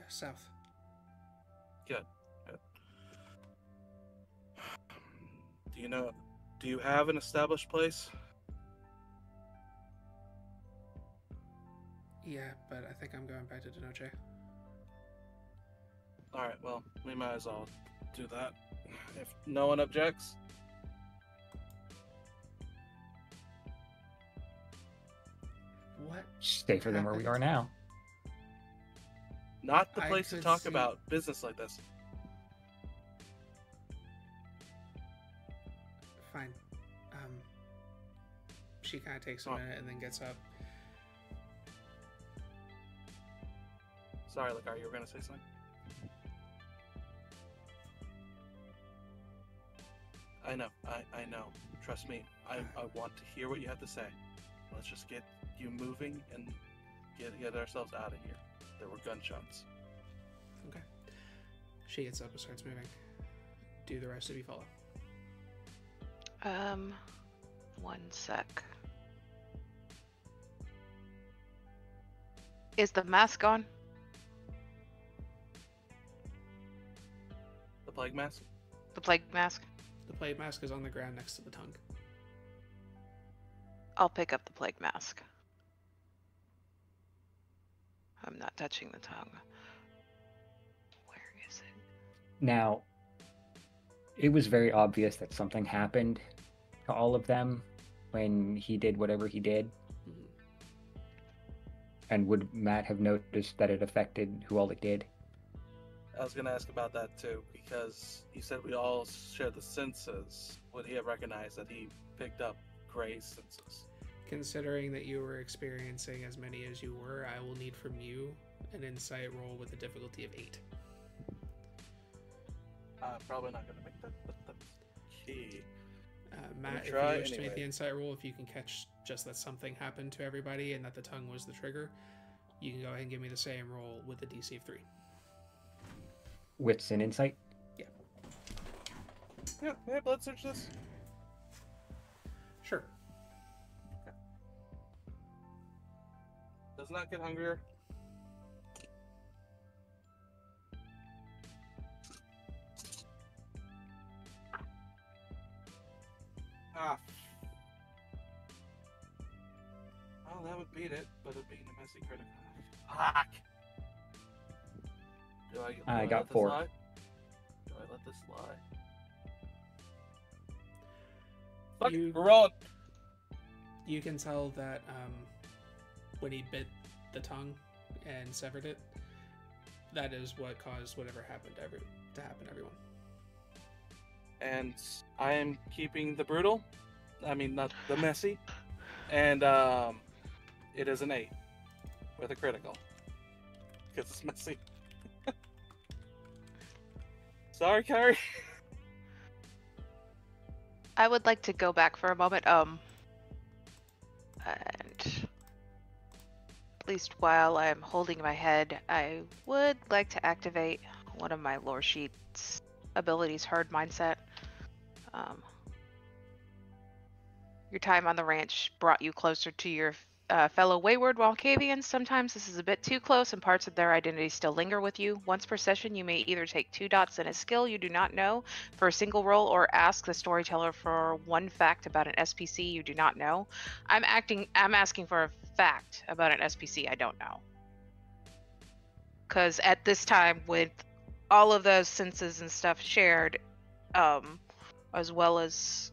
South. Good. Do you have an established place? Yeah, but I think I'm going back to Noche. Alright, well, we might as well do that. If no one objects. What? Safer than where we are now. Not the I place to could talk see- about business like this. Fine. She kind of takes a Oh. minute and then gets up. Sorry, Lakar, you were going to say something? I know. I know. Trust me. I want to hear what you have to say. Let's just get you moving and get ourselves out of here. There were gunshots. Okay. She gets up and starts moving. Do the rest of you follow? 1 sec. Is the mask on? The plague mask? The plague mask? The plague mask is on the ground next to the tongue. I'll pick up the plague mask. I'm not touching the tongue. Where is it? Now, it was very obvious that something happened to all of them when he did whatever he did. Mhm. And would Matt have noticed that it affected who all it did? I was going to ask about that too, because you said we all share the senses. Would he have recognized that he picked up Gray's senses? Considering that you were experiencing as many as you were, I will need from you an insight roll with a difficulty of 8. Probably not going to make that, but that's key. Matt, if you try wish to make anyway. the insight roll, if you can catch just that something happened to everybody and that the tongue was the trigger, you can go ahead and give me the same roll with a DC of 3. Wits and insight? Yeah, let's search this. Sure. Does not get hungrier. Ah. Well, that would beat it, but it being a messy critical. Fuck! Do I let got this 4. slide? Do I let this slide? Fuck You- it, we're rolling! You can tell that when he bit the tongue and severed it, that is what caused whatever happened to happen to everyone. And I am keeping the brutal. I mean, not the messy. And it is an 8 with a critical because it's messy. Sorry, Carrie. I would like to go back for a moment. And at least while I'm holding my head, I would like to activate one of my lore sheet's abilities, Herd Mindset. Your time on the ranch brought you closer to your fellow wayward Walkavians. Sometimes this is a bit too close and parts of their identity still linger with you. Once per session, you may either take 2 dots in a skill you do not know for a single roll or ask the storyteller for 1 fact about an SPC you do not know. I'm asking for a fact about an SPC I don't know. Because at this time, with all of those senses and stuff shared, as well as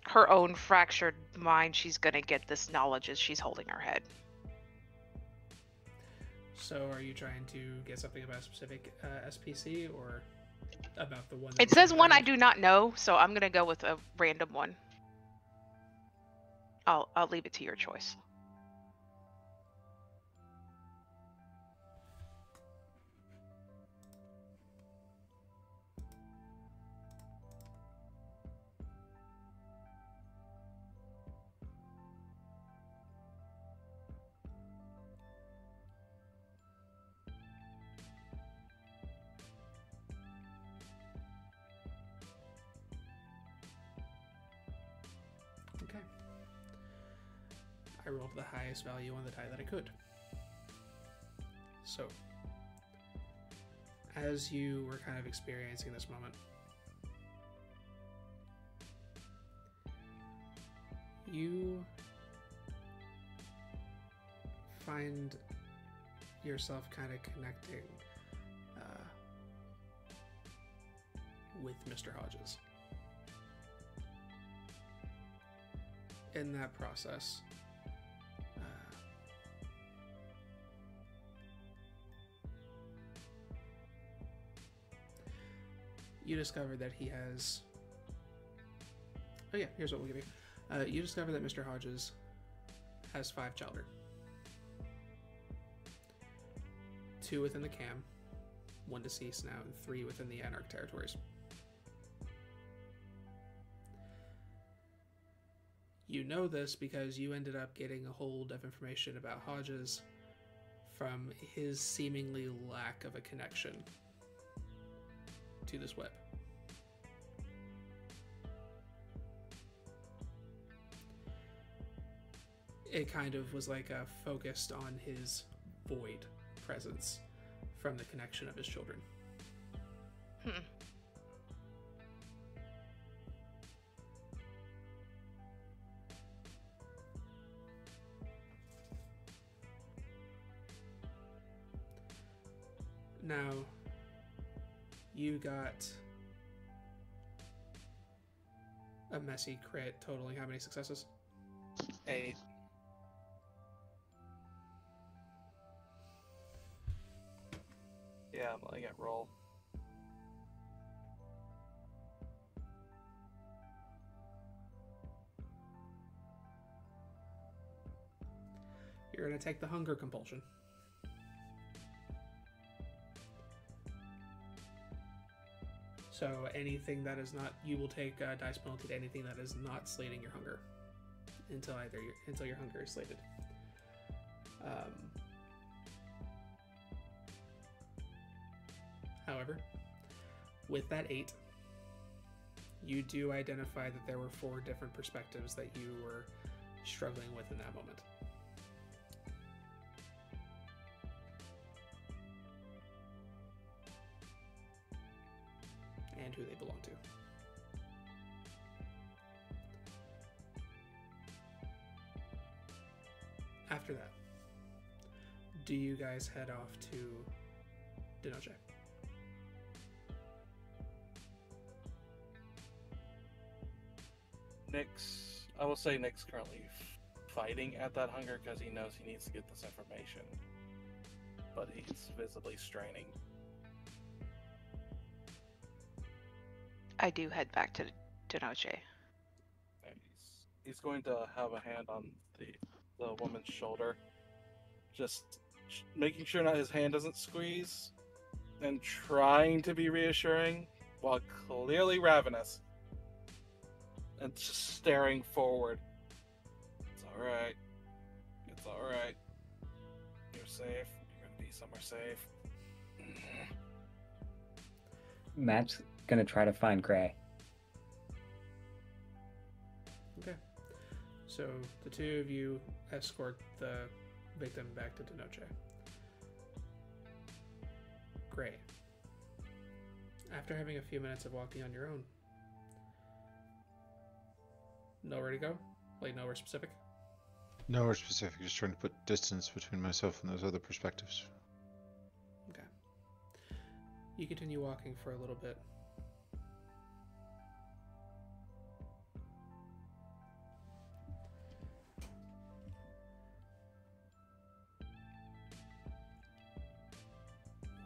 her own fractured mind, she's gonna get this knowledge as she's holding her head. So are you trying to get something about a specific SPC or about the one that It was says one I embedded? do not know, so I'm gonna go with a random one. I'll leave it to your choice. I rolled the highest value on the die that I could. So, as you were kind of experiencing this moment, you find yourself kind of connecting with Mr. Hodges. In that process, you discover that he has... Oh yeah, here's what we'll give you. You discover that Mr. Hodges has 5 children. 2 within the CAM, 1 deceased now, and 3 within the Anarch territories. You know this because you ended up getting a hold of information about Hodges from his seemingly lack of a connection to this web. It kind of was like a focused on his void presence from the connection of his children. Now, you got a messy crit totaling how many successes? 8. Yeah, I'm letting it roll. You're going to take the hunger compulsion. So anything that is not, you will take a dice penalty to anything that is not slating your hunger until your hunger is slated. However, with that 8, you do identify that there were 4 different perspectives that you were struggling with in that moment. And who they belong to. After that, do you guys head off to Noche? I will say Nick's currently fighting at that hunger because he knows he needs to get this information. But he's visibly straining. I do head back to Noche. And he's going to have a hand on the woman's shoulder, just making sure that his hand doesn't squeeze, and trying to be reassuring while clearly ravenous, and just staring forward. It's alright. It's alright. You're safe. You're gonna be somewhere safe. Matt's gonna try to find Gray. Okay. So the 2 of you escort the victim back to Noche. Gray. After having a few minutes of walking on your own, nowhere to go? Like nowhere specific? Nowhere specific, just trying to put distance between myself and those other perspectives. Okay. You continue walking for a little bit.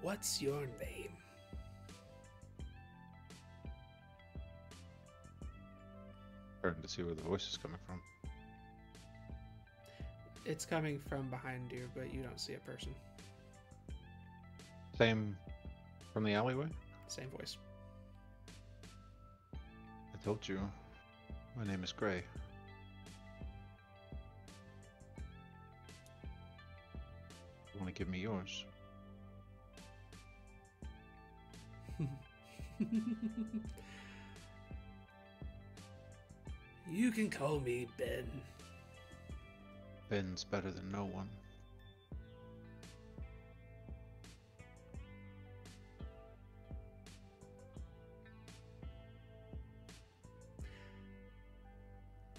What's your name? Trying to see where the voice is coming from. It's coming from behind you, but you don't see a person. Same from the alleyway? Same voice. I told you. My name is Gray. You want to give me yours? You can call me Ben. Ben's better than no one.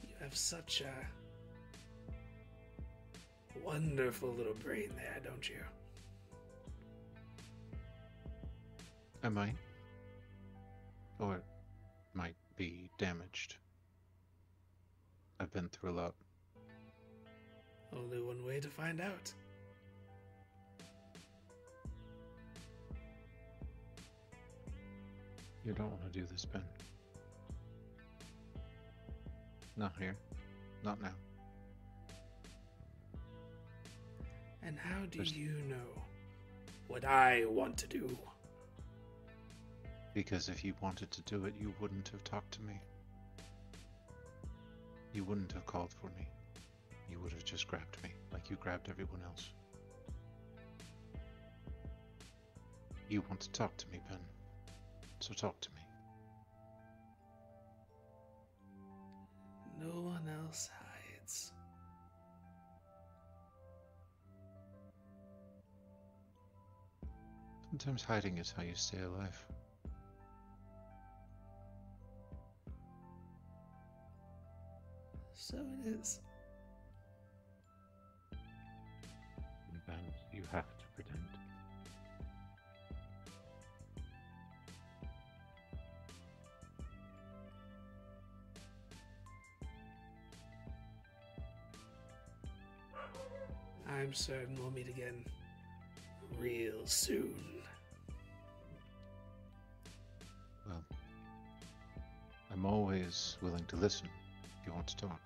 You have such a wonderful little brain there, don't you? Am I? Or it might be damaged. I've been through a lot. Only one way to find out. You don't want to do this, Ben. Not here. Not now. And how do you know what I want to do? Because if you wanted to do it, you wouldn't have talked to me. You wouldn't have called for me. You would have just grabbed me, like you grabbed everyone else. You want to talk to me, Ben. So talk to me. No one else hides. Sometimes hiding is how you stay alive. So it is. Ben, you have to pretend. I'm certain we'll meet again real soon. Well, I'm always willing to listen if you want to talk.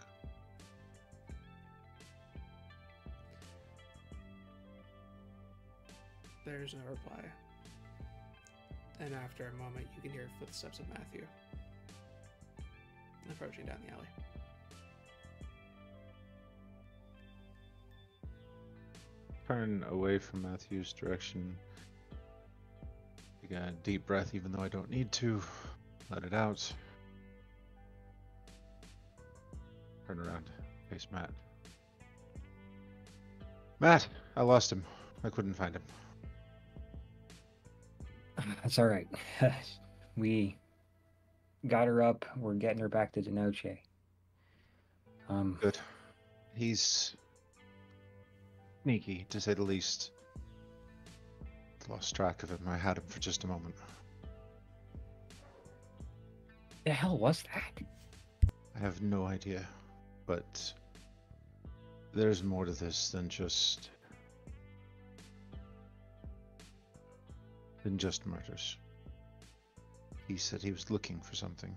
There's no reply. And after a moment, you can hear footsteps of Matthew approaching down the alley. Turn away from Matthew's direction. Take a deep breath, even though I don't need to. Let it out. Turn around. Face Matt. Matt! I lost him. I couldn't find him. That's all right. We got her up. We're getting her back to the Noche. Good. He's sneaky, to say the least. Lost track of him. I had him for just a moment. The hell was that? I have no idea, but there's more to this than just murders. He said he was looking for something,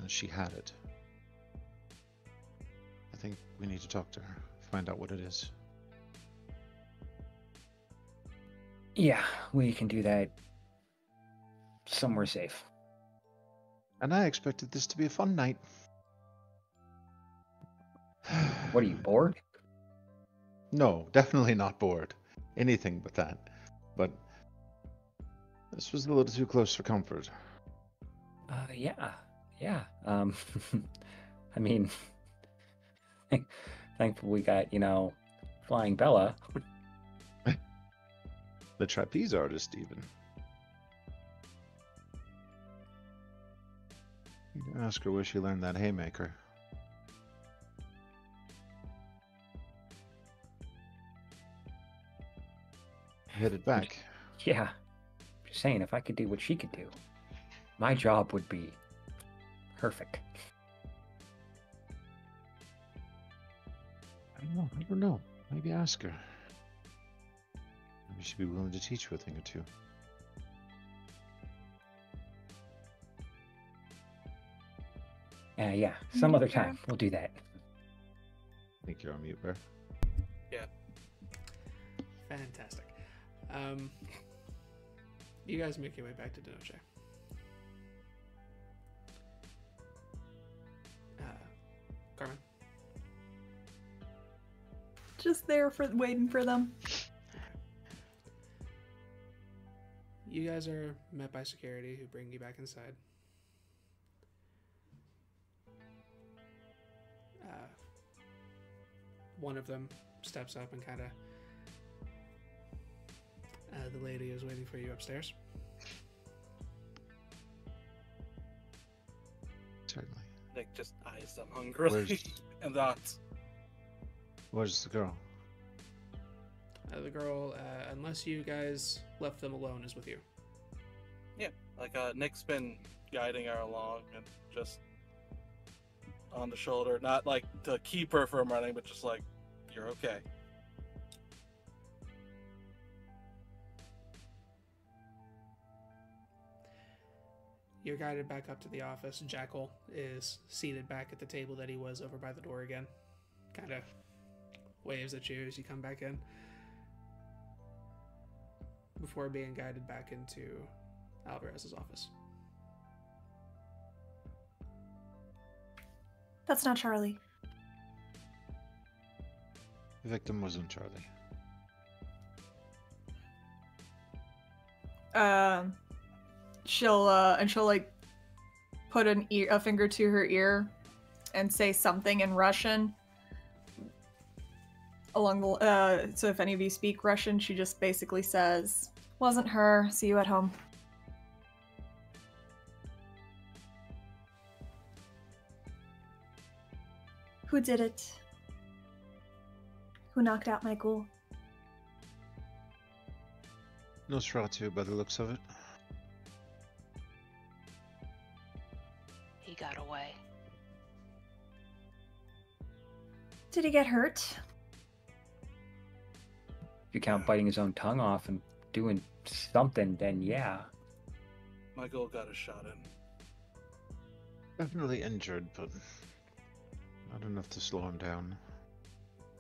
and she had it. I think we need to talk to her, find out what it is. Yeah, we can do that somewhere safe. And I expected this to be a fun night. What, are you bored? No, definitely not bored. Anything but that. But this was a little too close for comfort. Yeah. I mean, thankfully we got, Flying Bella. The trapeze artist, even. You can ask her where she learned that haymaker. Headed back. Yeah. Just saying, if I could do what she could do, my job would be perfect. I don't know. Maybe ask her. Maybe she'd be willing to teach you a thing or two. Yeah, some other time we'll do that. I think you're on mute, Bear. Yeah. Fantastic. You guys make your way back to Noche. Carmen? Just there for waiting for them. You guys are met by security who bring you back inside. one of them steps up and kind of... the lady is waiting for you upstairs. Certainly. Nick just eyes them hungrily and nods. Where's the girl? The girl, unless you guys left them alone, is with you. Yeah, like Nick's been guiding her along and just on the shoulder, not like to keep her from running, but just like, you're okay. You're guided back up to the office. Jackal is seated back at the table that he was over by the door again. Kind of waves at you as you come back in. Before being guided back into Alvarez's office. That's not Charlie. The victim wasn't Charlie. She'll like put a finger to her ear and say something in Russian. Along the so if any of you speak Russian, she just basically says, "Wasn't her. See you at home." Who did it? Who knocked out my ghoul? Nosferatu by the looks of it. He got away. Did he get hurt? If you count biting his own tongue off and doing something, then yeah. Michael got a shot in. Definitely injured, but not enough to slow him down.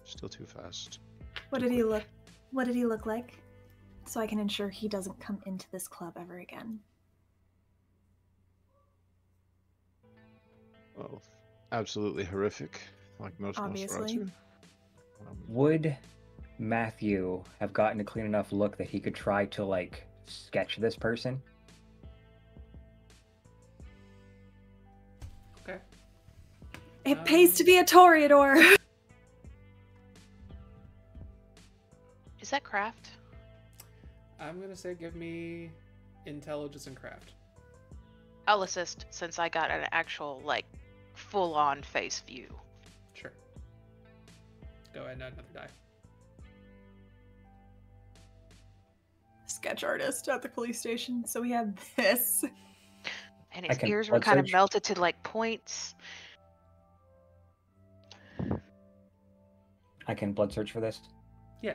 Still too fast. What did he look like? So I can ensure he doesn't come into this club ever again. Well, absolutely horrific, like most Obviously. Nosferatu. Would Matthew have gotten a clean enough look that he could try to, like, sketch this person? Okay. It pays to be a toreador! Is that craft? I'm gonna say give me intelligence and craft. I'll assist since I got an actual, like, full-on face view. Sure. Go ahead and add another die. Sketch artist at the police station. So we had this. And I his can ears were blood kind of surge. melted to, like, points. I can blood search for this. Yeah.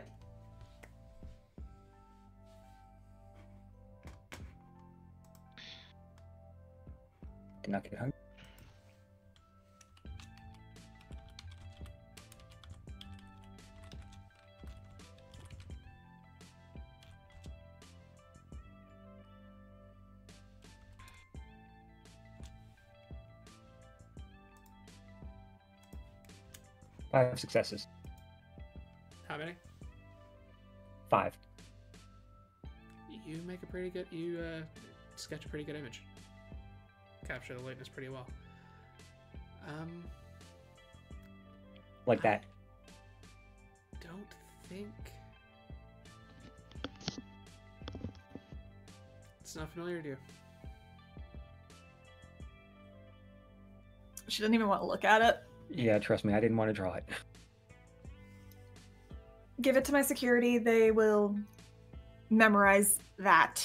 Did not get hungry. Five successes. How many? 5. You make a pretty good... You sketch a pretty good image. Capture the lateness pretty well. Like that. Don't think... It's not familiar to you. She didn't even want to look at it. Yeah, trust me, I didn't want to draw it. Give it to my security. They will memorize that.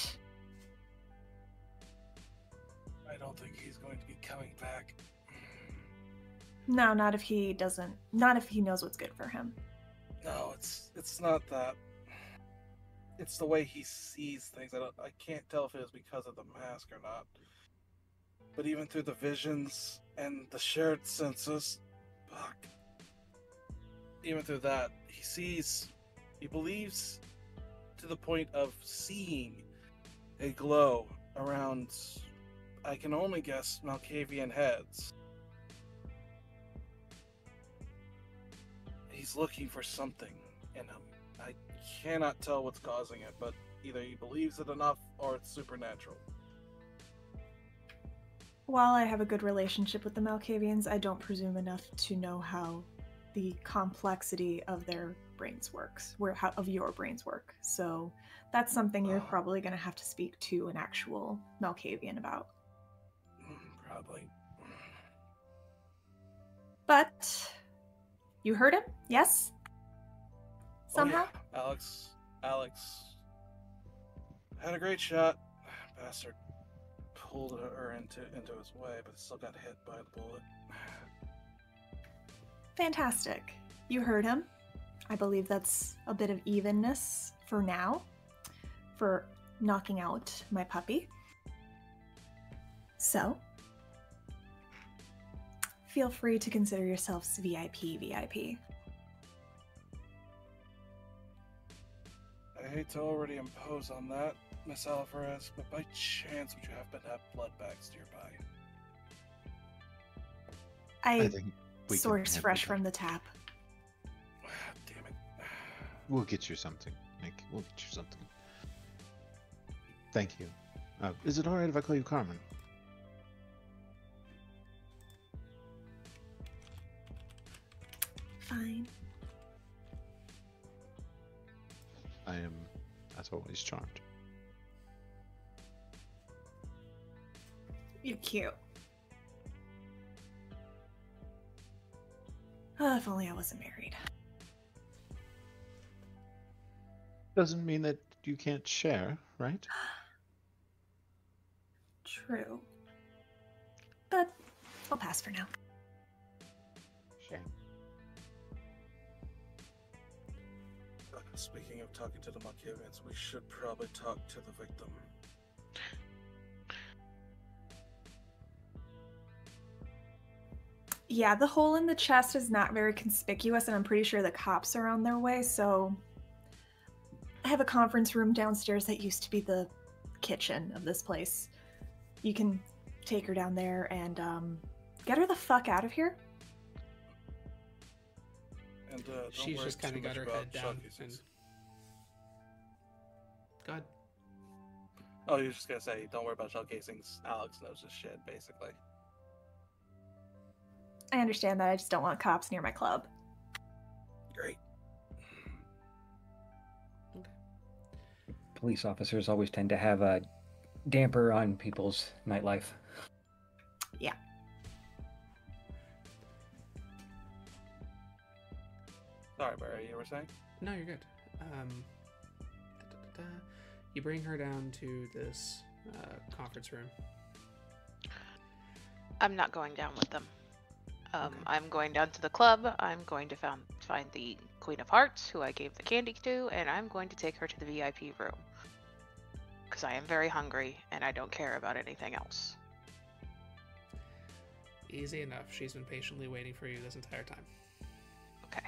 I don't think he's going to be coming back. No, not if he doesn't. Not if he knows what's good for him. No, it's not that. It's the way he sees things. I can't tell if it was because of the mask or not. But even through the visions and the shared senses, fuck. Even through that, he believes to the point of seeing a glow around, I can only guess, Malkavian heads. He's looking for something in him. I cannot tell what's causing it, but either he believes it enough or it's supernatural. While I have a good relationship with the Malkavians, I don't presume enough to know how the complexity of their brains works, of your brains work. So that's something you're probably going to have to speak to an actual Malkavian about. Probably. But you heard him, yes? Somehow? Oh, yeah. Alex had a great shot. Bastard pulled her into his way, but still got hit by the bullet. Fantastic. You heard him. I believe that's a bit of evenness for now, for knocking out my puppy. So, feel free to consider yourselves VIP. I hate to already impose on that, Miss Alvarez, but by chance would you happen to have blood bags nearby? I think we can source handle fresh that. from the tap. Damn it. We'll get you something, Nick. We'll get you something. Thank you. Is it alright if I call you Carmen? Fine. I am, as always, charmed. You're cute. Oh, if only I wasn't married. Doesn't mean that you can't share, right? True. But I'll pass for now. Shame. Speaking of talking to the Malkavians, we should probably talk to the victim. Yeah, the hole in the chest is not very conspicuous, and I'm pretty sure the cops are on their way, so I have a conference room downstairs that used to be the kitchen of this place. You can take her down there and get her the fuck out of here. And don't She's worry just kind too of got much her about head down. shell And... casings. Go ahead. Oh, you're just gonna say, don't worry about shell casings. Alex knows this shit, basically. I understand that, I just don't want cops near my club. Great. Police officers always tend to have a damper on people's nightlife. Yeah. Sorry, Barry, you were saying? No, you're good. You bring her down to this conference room. I'm not going down with them. Okay. I'm going down to the club. I'm going to find the Queen of Hearts, who I gave the candy to, and I'm going to take her to the VIP room. Because I am very hungry, and I don't care about anything else. Easy enough. She's been patiently waiting for you this entire time. Okay.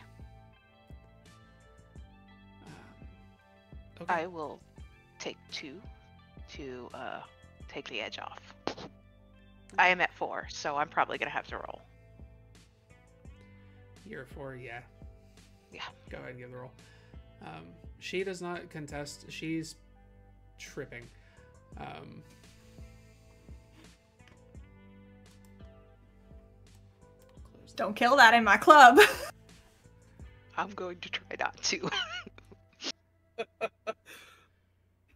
Okay. I will take 2 to take the edge off. I am at 4, so I'm probably going to have to roll. You're at 4, yeah. Yeah. Go ahead and give the roll. She does not contest. She's tripping. Don't kill that in my club. I'm going to try not to.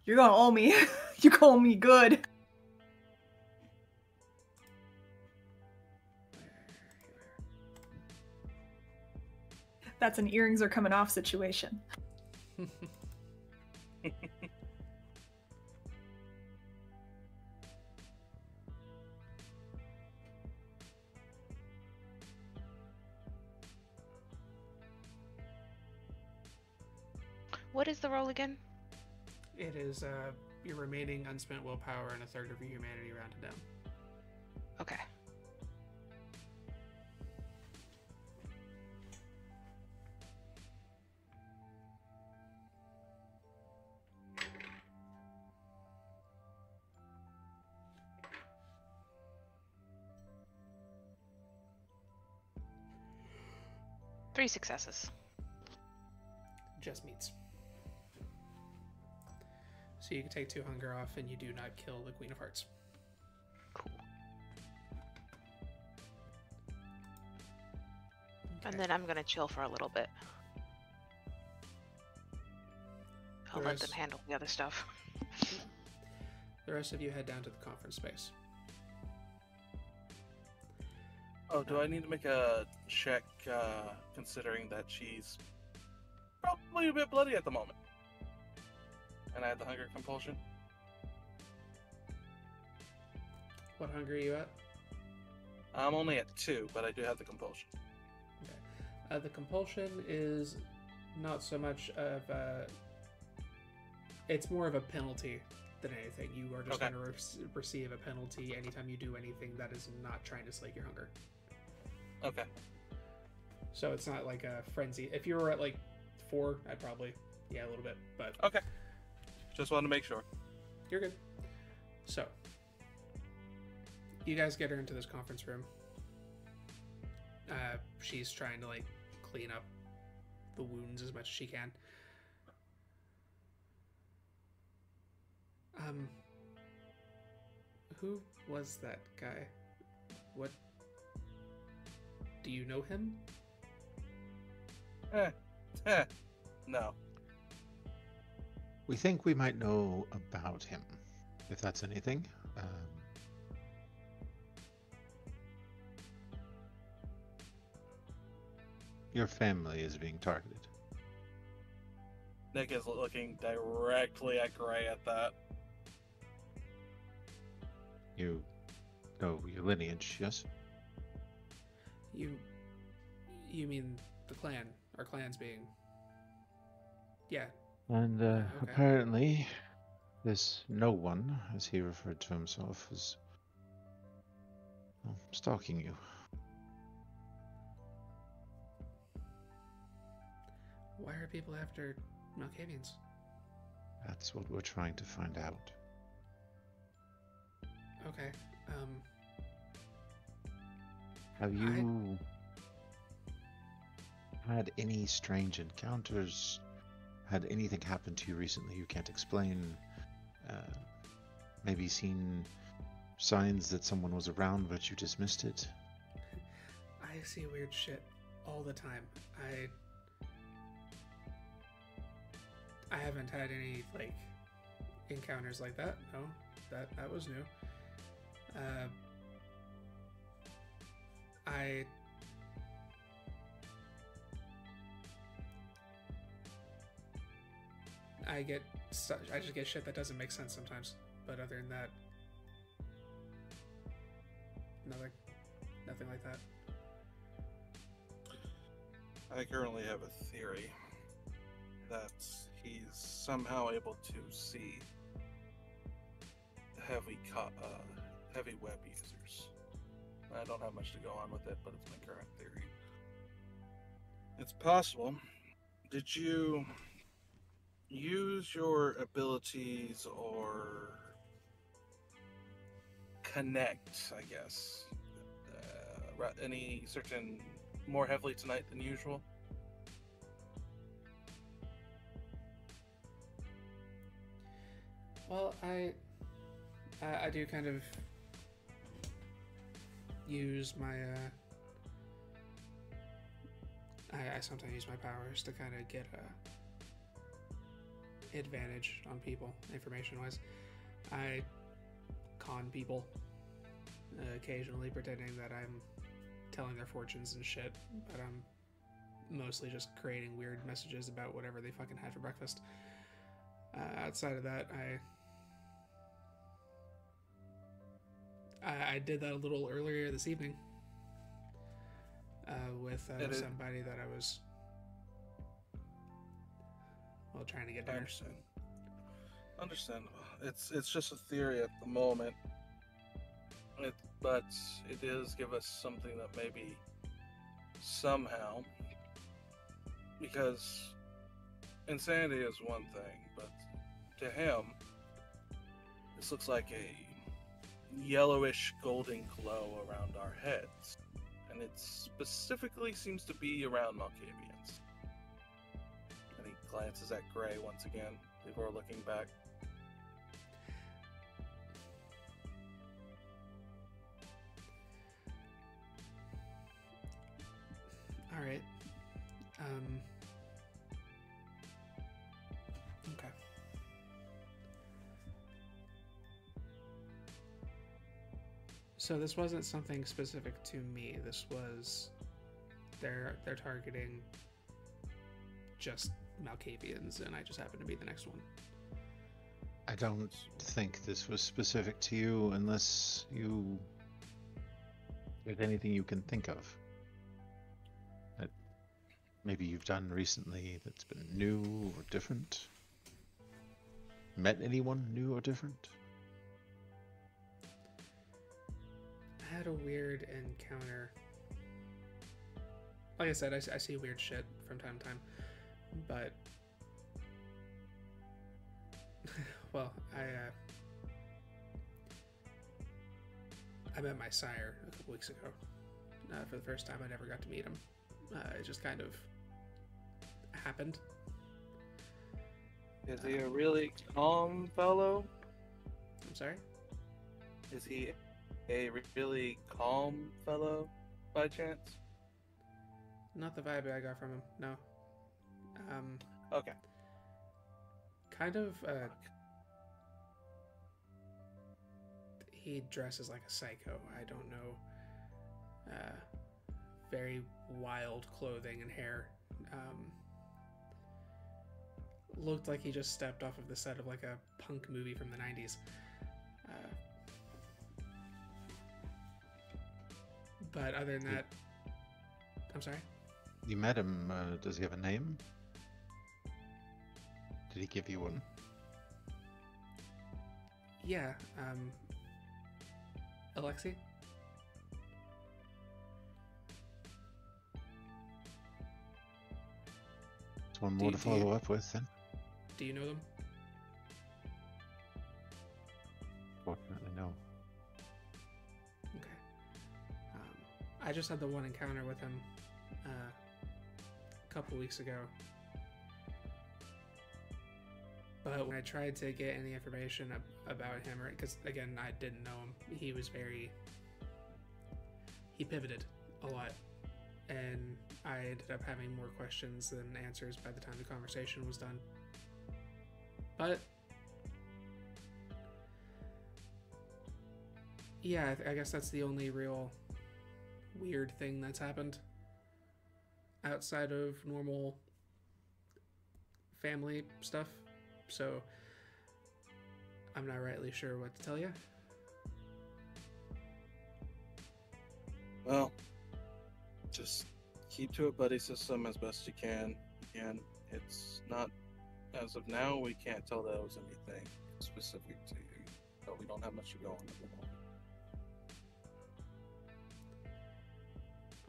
You're gonna owe me. You owe me good. That's an earrings are coming off situation. What is the roll again? It is your remaining unspent willpower and a third of your humanity rounded down. Okay. Three successes. Just meets. So you can take 2 hunger off and you do not kill the Queen of Hearts. Cool. And then I'm gonna chill for a little bit. I'll let them handle the other stuff. The rest of you head down to the conference space. Oh, do I need to make a check, considering that she's probably a bit bloody at the moment? And I have the hunger compulsion? What hunger are you at? I'm only at 2, but I do have the compulsion. Okay. The compulsion is not so much of a... It's more of a penalty than anything. You are just going to receive a penalty anytime you do anything that is not trying to slake your hunger. Okay. So it's not like a frenzy. If you were at like 4, I'd probably... Yeah, a little bit, but... Okay. Just wanted to make sure. You're good. So, you guys get her into this conference room. She's trying to like clean up the wounds as much as she can. Who was that guy? What? Do you know him? No. We think we might know about him, if that's anything. Your family is being targeted. Nick is looking directly at Gray at that. You know your lineage, yes? You mean the clan? Our clan's being... Yeah. And Okay. apparently, this no one, as he referred to himself, is stalking you. Why are people after Malkavians? That's what we're trying to find out. Okay. Have you had any strange encounters? Had anything happen to you recently you can't explain? Maybe seen signs that someone was around but you just missed it? I see weird shit all the time. I haven't had any like encounters like that. No, that was new. I just get shit that doesn't make sense sometimes. But other than that, nothing like that. I currently have a theory that he's somehow able to see heavy web users. I don't have much to go on with it, but it's my current theory. It's possible. Did you use your abilities or connect, I guess, any certain more heavily tonight than usual? Well, I do kind of use my I sometimes use my powers to kind of get a advantage on people, information-wise. I con people, occasionally pretending that I'm telling their fortunes and shit, but I'm mostly just creating weird messages about whatever they fucking had for breakfast. Outside of that, I did that a little earlier this evening with somebody that I was trying to get dinner. Understandable. It's just a theory at the moment, but it does give us something that maybe somehow, because insanity is one thing, but to him, this looks like a yellowish golden glow around our heads, and it specifically seems to be around Malkavians. And he glances at Gray once again before looking back. All right. So this wasn't something specific to me. This was they're targeting just Malkavians, and I just happened to be the next one. I don't think this was specific to you unless there's anything you can think of that maybe you've done recently that's been new or different. Met anyone new or different? I had a weird encounter. Like I said, I see weird shit from time to time, but well, I met my sire a couple weeks ago. For the first time, I never got to meet him. It just kind of happened. Is he a really calm fellow? I'm sorry? Is he a really calm fellow, by chance? Not the vibe I got from him, no. Okay. Kind of, he dresses like a psycho. I don't know. Very wild clothing and hair. Looked like he just stepped off of the set of like a punk movie from the 90s. But other than that, I'm sorry? You met him. Does he have a name? Did he give you one? Yeah, Alexei? It's one more to follow up with, then. Do you know them? Fortunately, no. Okay. I just had the one encounter with him a couple weeks ago. But when I tried to get any information about him, because again, I didn't know him, he pivoted a lot. And I ended up having more questions than answers by the time the conversation was done. But yeah, I guess that's the only real weird thing that's happened outside of normal family stuff. So I'm not rightly sure what to tell you. Well, just keep to a buddy system as best you can. Again, it's not, as of now, we can't tell that it was anything specific to you. So we don't have much to go on at the moment.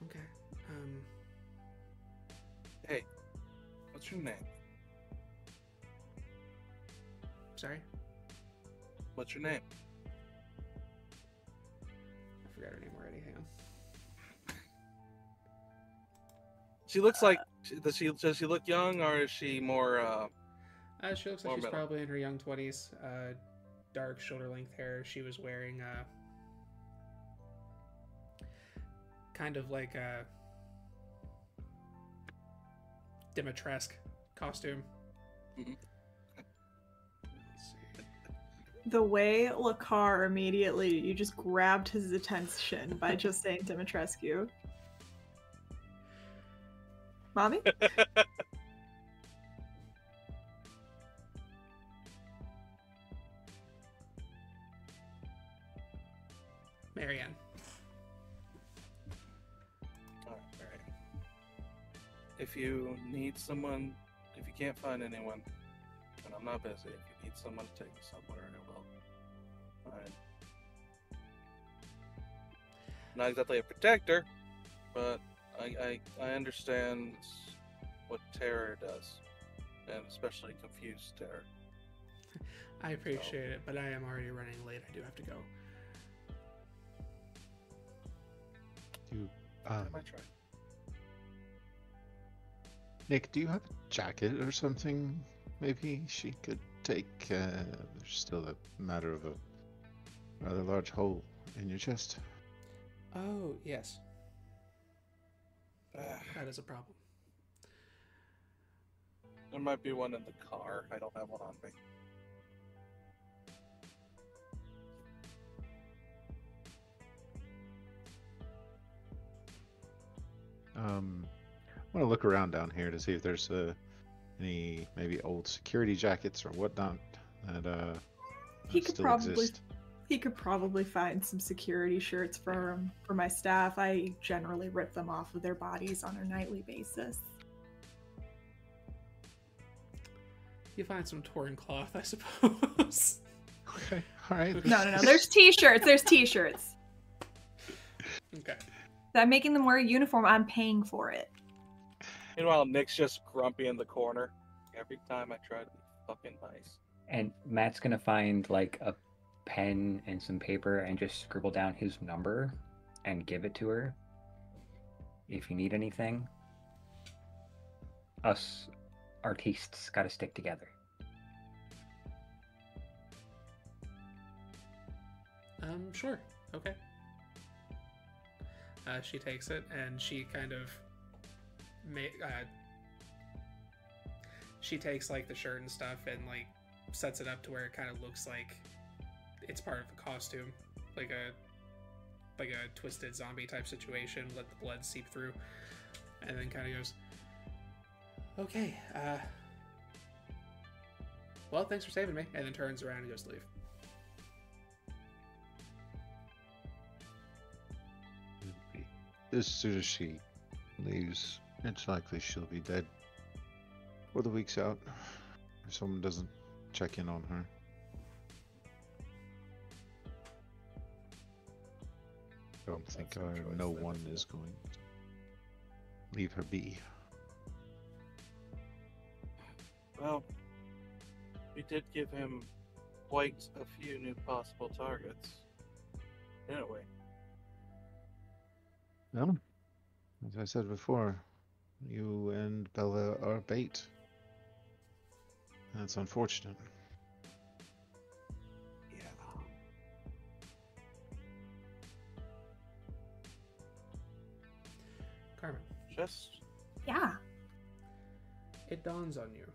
Okay. Hey, what's your name? Sorry? What's your name? I forgot her name already. Hang on. She looks like, does she look young, or is she more, She looks like more she's middle? probably in her young 20s. Dark shoulder-length hair. She was wearing kind of like a Dimitrescu costume. Mhm. Let's see. The way Lakar immediately, you just grabbed his attention by just saying Dimitrescu. Mommy? Marianne. Alright. If you need someone, if you can't find anyone, and I'm not busy, if you need someone to take you somewhere, I will. Alright. Not exactly a protector, but I understand what terror does, and especially confused terror. I appreciate it, but I am already running late. I do have to go. I might try. Nick, do you have a jacket or something? Maybe she could take. There's still a matter of a rather large hole in your chest. Oh, yes. That is a problem. There might be one in the car. I don't have one on me. I want to look around down here to see if there's any maybe old security jackets or whatnot that He could still probably exist. he could probably find some security shirts for my staff. I generally rip them off of their bodies on a nightly basis. You find some torn cloth, I suppose. Okay, all right. No. There's t-shirts. There's t-shirts. Okay. I'm making them wear a uniform. I'm paying for it. Meanwhile, Nick's just grumpy in the corner. Every time I try to be fucking nice. And Matt's gonna find like a pen and some paper and just scribble down his number and give it to her. If you need anything, us artistes gotta stick together. Sure. Okay. She takes it and she kind of she takes like the shirt and stuff and like sets it up to where it kind of looks like it's part of the costume, like a twisted zombie type situation. Let the blood seep through, and then kind of goes, "Okay, well, thanks for saving me," and then turns around and goes to leave. As soon as she leaves, it's likely she'll be dead. Or the week's out. If someone doesn't check in on her. I don't think no one is going to leave her be. Well, we did give him quite a few new possible targets. Anyway. Well, as I said before, you and Bella are bait. That's unfortunate. Yeah. Carmen, Just Yeah. it dawns on you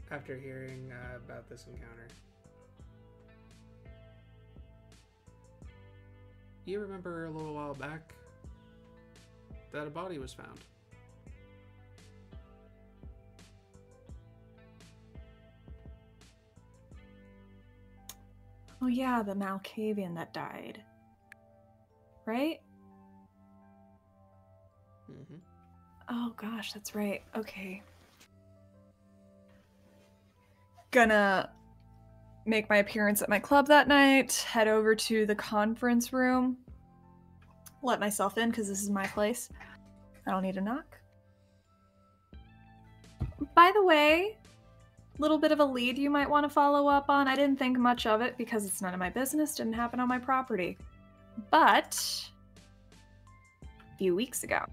after hearing about this encounter. You remember a little while back that a body was found. Oh yeah, the Malkavian that died. Right? Mm-hmm. Oh gosh, that's right. Okay. Gonna make my appearance at my club that night, head over to the conference room, let myself in because this is my place. I don't need a knock. By the way, little bit of a lead you might want to follow up on. I didn't think much of it because it's none of my business, didn't happen on my property. But a few weeks ago,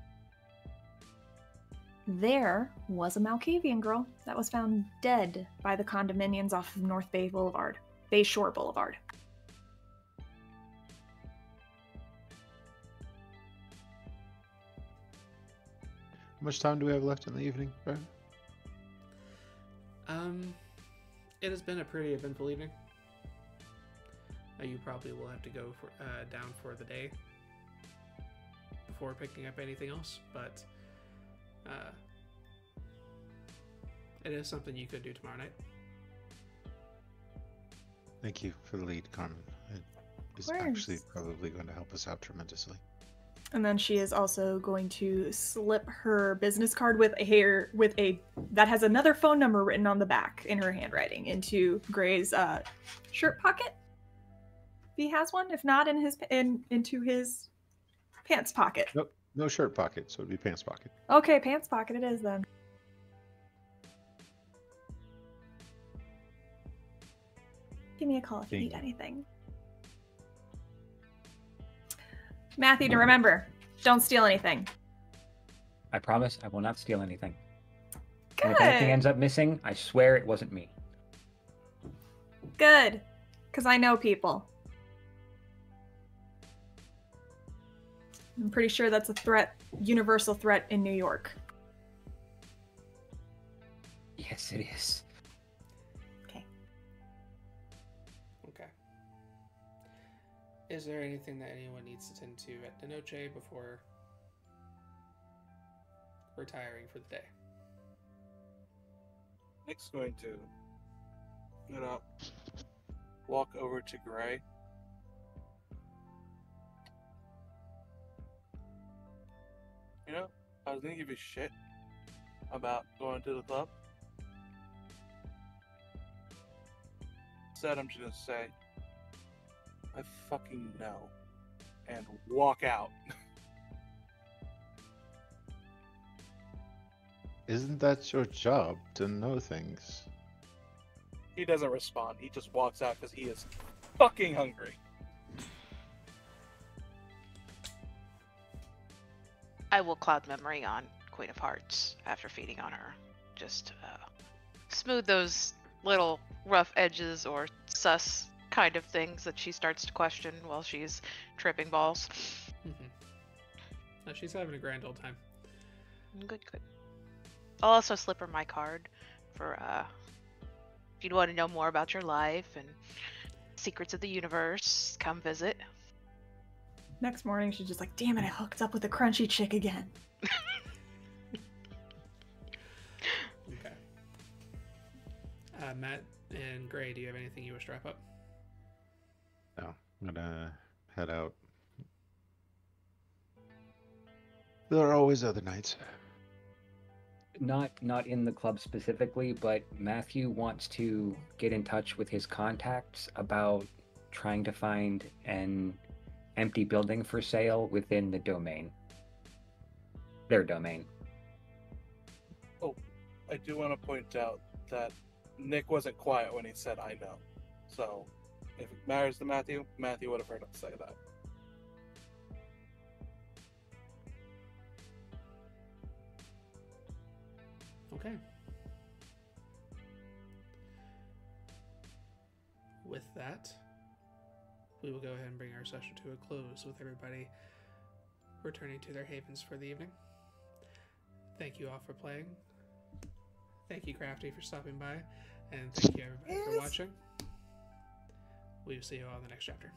there was a Malkavian girl that was found dead by the condominiums off of North Bay Boulevard, Bay Shore Boulevard. How much time do we have left in the evening, Brian? It has been a pretty eventful evening. You probably will have to go for down for the day before picking up anything else, but it is something you could do tomorrow night. Thank you for the lead, Carmen. It is Of course. actually probably going to help us out tremendously. And then she is also going to slip her business card with a that has another phone number written on the back in her handwriting into Gray's shirt pocket. If he has one, if not, into his pants pocket. Nope, no shirt pocket, so it'd be pants pocket. Okay, pants pocket it is then. Give me a call if you need anything. Matthew, to remember, don't steal anything. I promise I will not steal anything. Good. And if anything ends up missing, I swear it wasn't me. Good. Because I know people. I'm pretty sure that's a threat, universal threat in New York. Yes, it is. Okay. Okay. Is there anything that anyone needs to tend to at the Noche before retiring for the day? Nick's going to get up, walk over to Gray. You know, I was gonna give you shit about going to the club. Instead, I'm just gonna say, I fucking know, and walk out. Isn't that your job to know things? He doesn't respond. He just walks out because he is fucking hungry. I will cloud memory on Queen of Hearts after feeding on her. Just smooth those little rough edges or sus kind of things that she starts to question while she's tripping balls. Mm-hmm. No, she's having a grand old time. Good. I'll also slip her my card for if you'd want to know more about your life and secrets of the universe, come visit. Next morning, she's just like, damn it, I hooked up with a crunchy chick again. Okay. Matt and Gray, do you have anything you wish to wrap up? No, I'm gonna head out. There are always other nights. Not in the club specifically, but Matthew wants to get in touch with his contacts about trying to find an empty building for sale within the domain. Their domain. Oh, I do want to point out that Nick wasn't quiet when he said I know. So, if it matters to Matthew, Matthew would have heard him say that. Okay. With that, we will go ahead and bring our session to a close with everybody returning to their havens for the evening. Thank you all for playing. Thank you, Crafty, for stopping by. And thank you, everybody, for watching. We will see you all in the next chapter.